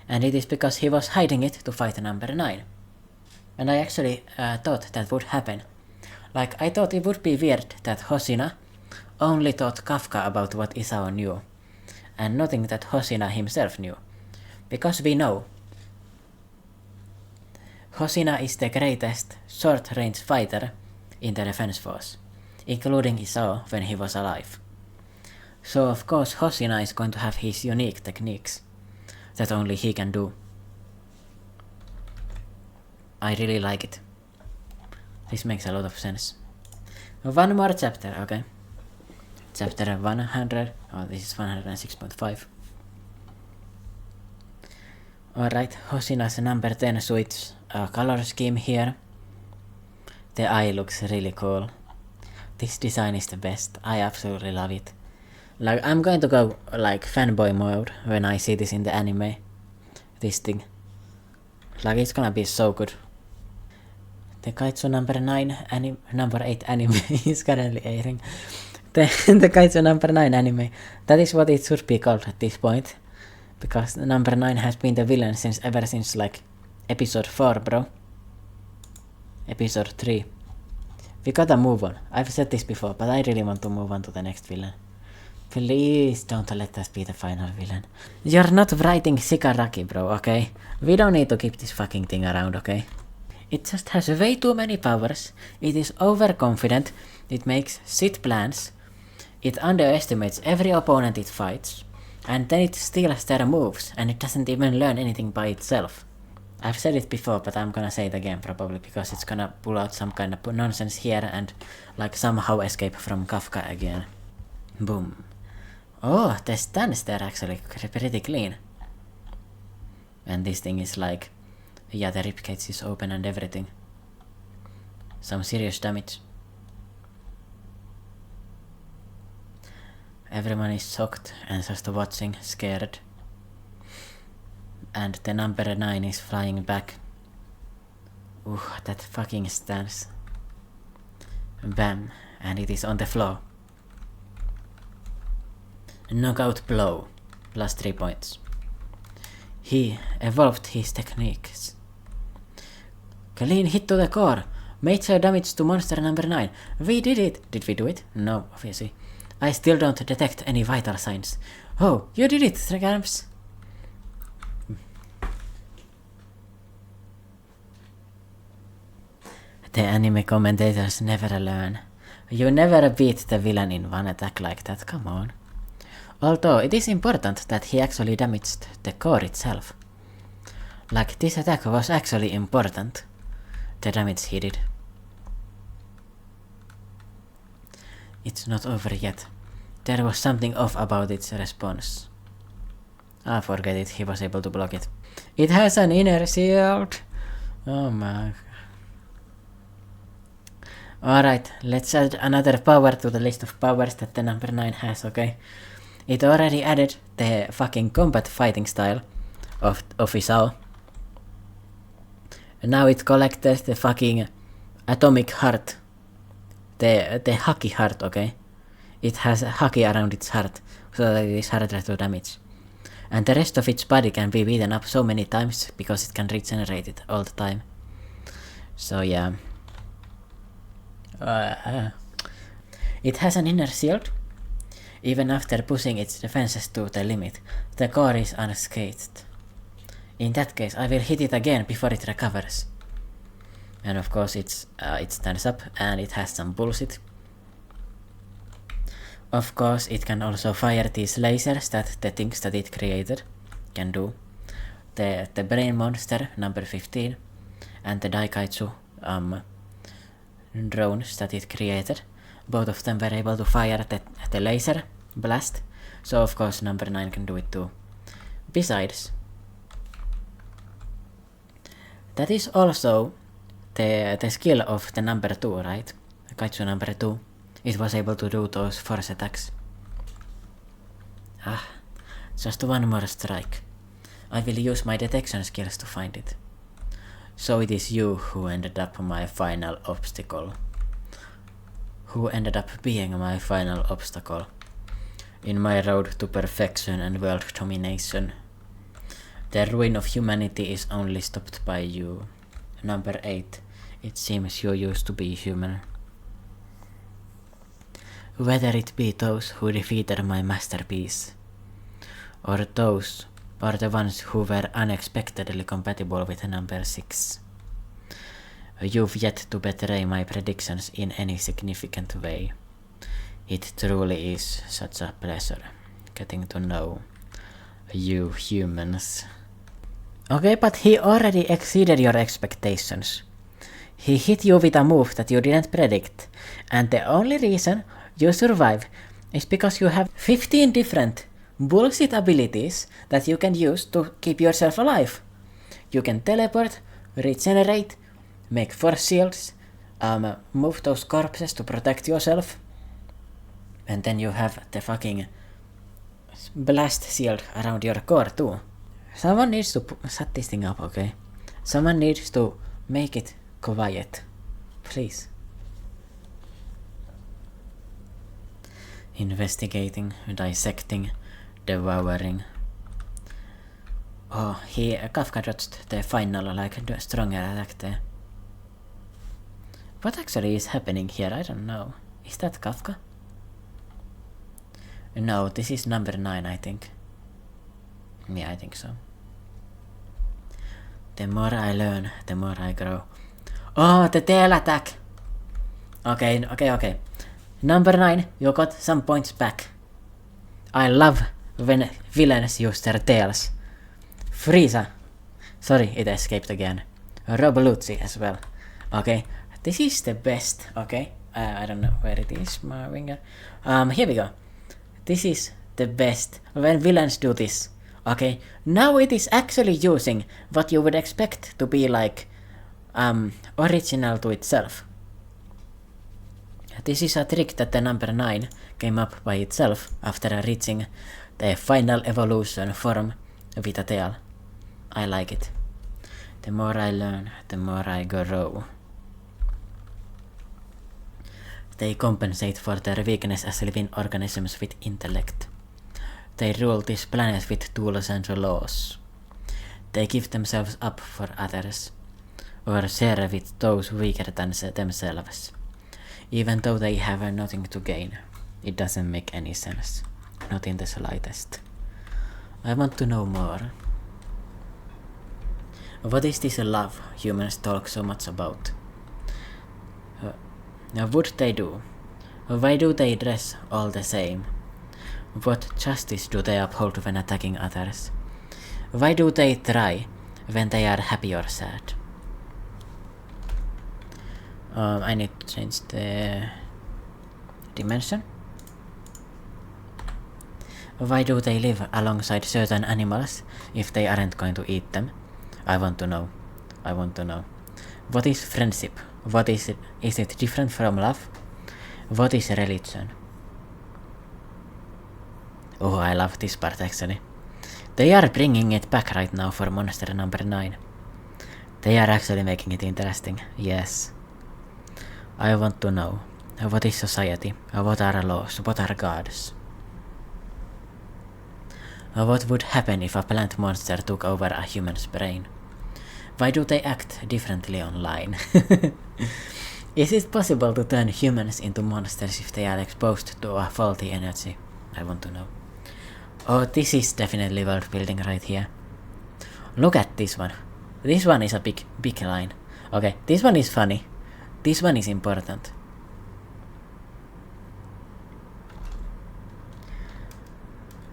And it is because he was hiding it to fight number 9. And I actually thought that would happen. Like, I thought it would be weird that Hosina only taught Kafka about what Isao knew, and nothing that Hosina himself knew. Because we know Hosina is the greatest short-range fighter in the defense force, including Isao when he was alive. So of course Hosina is going to have his unique techniques that only he can do. I really like it. This makes a lot of sense. One more chapter, okay. Chapter 100, oh this is 106.5. Alright, Hosina's number 10 switch color scheme here. The eye looks really cool. This design is the best, I absolutely love it. Like, I'm going to go like fanboy mode when I see this in the anime. This thing. Like, it's gonna be so good. The Kaiju number 8 anime is currently airing. The Kaiju number 9 anime. That is what it should be called at this point. Because number 9 has been the villain ever since like episode 4, bro. Episode 3. We gotta move on. I've said this before, but I really want to move on to the next villain. Please don't let us be the final villain. You're not writing Shigaraki, bro, okay? We don't need to keep this fucking thing around, okay? It just has way too many powers, it is overconfident, it makes shit plans, it underestimates every opponent it fights, and then it steals their moves, and it doesn't even learn anything by itself. I've said it before, but I'm gonna say it again probably, because it's gonna pull out some kind of nonsense here and like somehow escape from Kafka again. Boom. Oh, the stance there actually pretty clean. And this thing is like, yeah, the ribcage is open and everything. Some serious damage. Everyone is shocked and just watching, scared. And the number 9 is flying back. Ooh, that fucking stance. Bam, and it is on the floor. Knockout blow, plus 3 points. He evolved his techniques. Clean hit to the core. Major damage to monster number 9. We did it! Did we do it? No, obviously. I still don't detect any vital signs. Oh, you did it, Tregarms! The anime commentators never learn. You never beat the villain in one attack like that, come on. Although it is important that he actually damaged the core itself. Like, this attack was actually important. The damage he did. It's not over yet. There was something off about its response. Ah, forget it, he was able to block it. It has an inner shield! Oh my... Alright, let's add another power to the list of powers that the number 9 has, okay? It already added the fucking combat fighting style of Isao. And now it collected the fucking atomic heart. The haki heart, okay? It has a haki around its heart, so that it is harder to damage. And the rest of its body can be beaten up so many times, because it can regenerate it all the time. So yeah. It has an inner shield. Even after pushing its defenses to the limit, the core is unscathed. In that case, I will hit it again before it recovers. And of course it stands up and it has some bullshit. Of course it can also fire these lasers that the things that it created can do. The brain monster number 15 and the Daikaiju drones that it created. Both of them were able to fire the laser blast, so of course number 9 can do it too. Besides, that is also the skill of the number 2, right? The Kaiju number 2. It was able to do those force attacks. Ah, just one more strike. I will use my detection skills to find it. So it is you who ended up my final obstacle. Who ended up being my final obstacle in my road to perfection and world domination. The ruin of humanity is only stopped by you. number 8. It seems you used to be human. Whether it be those who defeated my masterpiece, or those, or the ones who were unexpectedly compatible with number 6. You've yet to betray my predictions in any significant way. It truly is such a pleasure getting to know you humans. Okay, but he already exceeded your expectations. He hit you with a move that you didn't predict, and the only reason you survive is because you have 15 different bullshit abilities that you can use to keep yourself alive. You can teleport, regenerate, make force shields, move those corpses to protect yourself, and then you have the fucking blast shield around your core too. Someone needs to shut this thing up, okay? Someone needs to make it quiet. Please. Investigating, dissecting, devouring. Oh, Kafka dodged the final like stronger attack there. What actually is happening here? I don't know. Is that Kafka? No, this is number 9, I think. Yeah, I think so. The more I learn, the more I grow. Oh, the tail attack! Okay. Number 9, you got some points back. I love when villains use their tails. Frieza! Sorry, it escaped again. Robolucci as well. Okay, this is the best, okay? I don't know where it is, my finger. Here we go. This is the best when villains do this. Okay, now it is actually using what you would expect to be like original to itself. This is a trick that the number 9 came up by itself after reaching the final evolution form with a tail. I like it. The more I learn, the more I grow. They compensate for their weakness as living organisms with intellect. They rule this planet with tools and laws. They give themselves up for others, or share with those weaker than themselves. Even though they have nothing to gain, it doesn't make any sense. Not in the slightest. I want to know more. What is this love humans talk so much about? What they do? Why do they dress all the same? What justice do they uphold when attacking others? Why do they try when they are happy or sad? I need to change the dimension. Why do they live alongside certain animals if they aren't going to eat them? I want to know. I want to know. What is friendship? What is it? Is it different from love? What is religion? Oh, I love this part actually. They are bringing it back right now for monster number 9. They are actually making it interesting, yes. I want to know. What is society? What are laws? What are gods? What would happen if a plant monster took over a human's brain? Why do they act differently online? Is it possible to turn humans into monsters if they are exposed to a faulty energy? I want to know. Oh, this is definitely world building right here. Look at this one. This one is a big line. Okay, this one is funny. This one is important.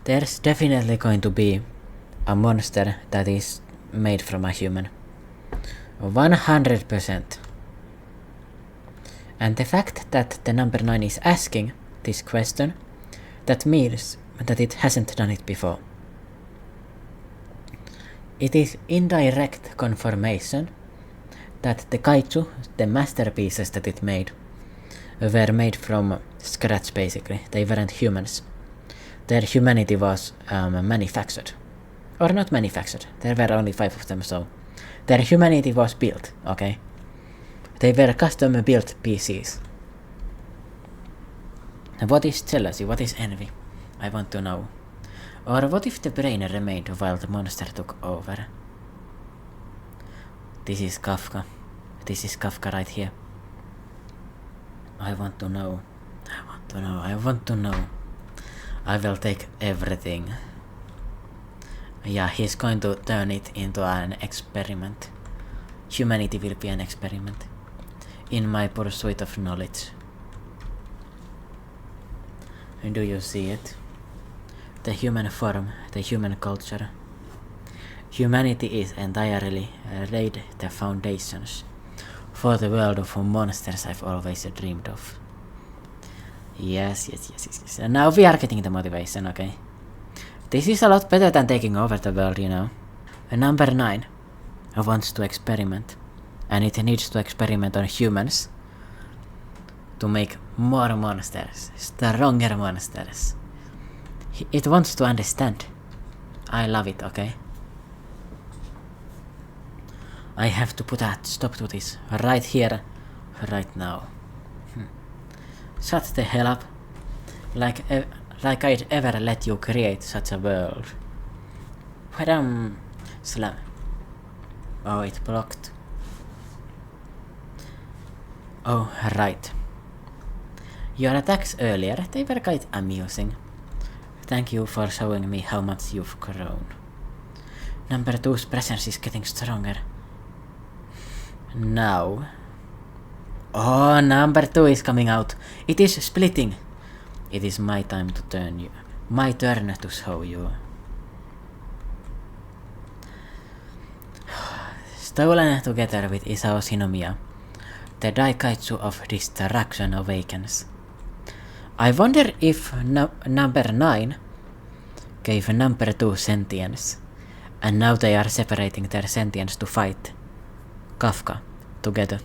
There's definitely going to be a monster that is made from a human. 100%. And the fact that the number 9 is asking this question, that means that it hasn't done it before. It is indirect confirmation that the Kaiju, the masterpieces that it made, were made from scratch basically. They weren't humans. Their humanity was manufactured. Or not manufactured, there were only 5 of them, so their humanity was built, okay? They were custom built PCs. What is jealousy? What is envy? I want to know. Or what if the brain remained while the monster took over? This is Kafka. This is Kafka right here. I want to know. I will take everything. Yeah, he's going to turn it into an experiment. Humanity will be an experiment. In my pursuit of knowledge. And do you see it? The human form, the human culture. Humanity is entirely laid the foundations for the world of monsters I've always dreamed of. Yes. And now we are getting the motivation, okay? This is a lot better than taking over the world, you know. And number 9 wants to experiment. And it needs to experiment on humans to make more monsters, stronger monsters. It wants to understand. I love it, okay? I have to put a stop to this right here, right now. Shut the hell up. Like I'd ever let you create such a world. Slam. Oh, it blocked. Oh, right. Your attacks earlier, they were quite amusing. Thank you for showing me how much you've grown. Number 2's presence is getting stronger. Now. Oh, number 2 is coming out. It is splitting. It is my time to turn you. My turn to show you. Stolen together with Isao Shinomiya, the Kaiju of Distraction awakens. I wonder if number 9 gave number 2 sentience, and now they are separating their sentience to fight Kafka together.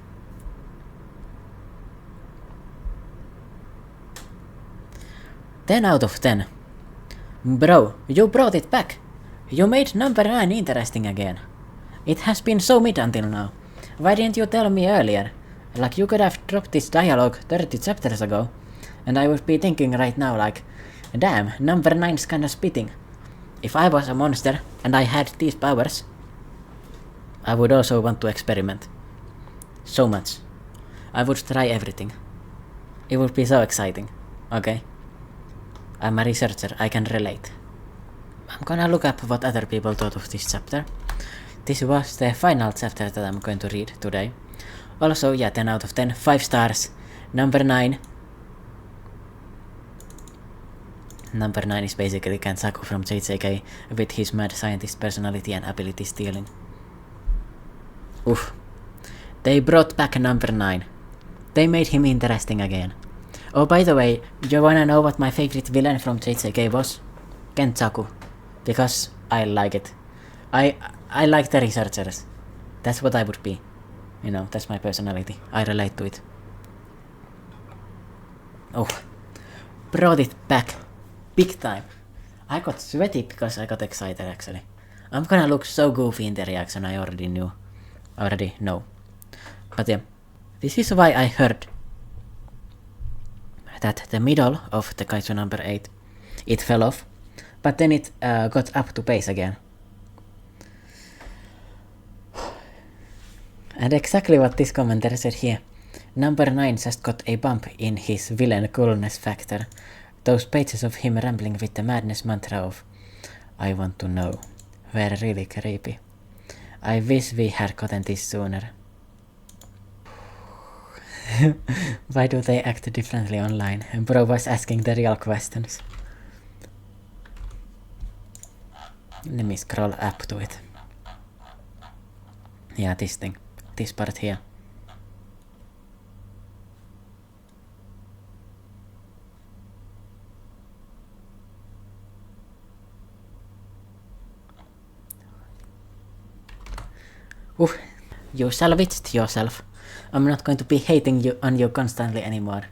Ten out of 10. Bro, you brought it back. You made number 9 interesting again. It has been so mid until now. Why didn't you tell me earlier? Like, you could have dropped this dialogue 30 chapters ago, and I would be thinking right now like, damn, number 9's kinda spitting. If I was a monster and I had these powers, I would also want to experiment. So much. I would try everything. It would be so exciting. Okay? I'm a researcher, I can relate. I'm gonna look up what other people thought of this chapter. This was the final chapter that I'm going to read today. Also, yeah, 10 out of 10, 5 stars. Number 9. Number 9 is basically Kensaku from JJK with his mad scientist personality and ability stealing. Oof. They brought back number 9. They made him interesting again. Oh, by the way, you wanna know what my favorite villain from JJK was? Kensaku. Because I like it. I like the researchers. That's what I would be. You know, that's my personality. I relate to it. Oh. Brought it back. Big time. I got sweaty because I got excited actually. I'm gonna look so goofy in the reaction, I already know. But yeah. This is why I heard that the middle of the Kaiju number 8, it fell off, but then it got up to pace again. And exactly what this commenter said here. Number 9 just got a bump in his villain coolness factor. Those pages of him rambling with the madness mantra of I want to know were really creepy. I wish we had gotten this sooner. Why do they act differently online? Bro was asking the real questions. Let me scroll up to it. Yeah, this thing. This part here. Oof. You salvaged yourself. I'm not going to be hating on you constantly anymore.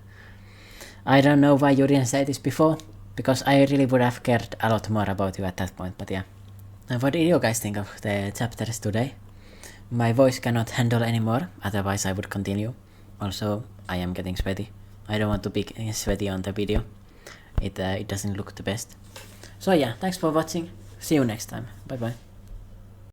I don't know why you didn't say this before, because I really would have cared a lot more about you at that point, but yeah. And what did you guys think of the chapters today? My voice cannot handle anymore, otherwise I would continue. Also, I am getting sweaty. I don't want to be sweaty on the video. It doesn't look the best. So yeah, thanks for watching. See you next time. Bye bye.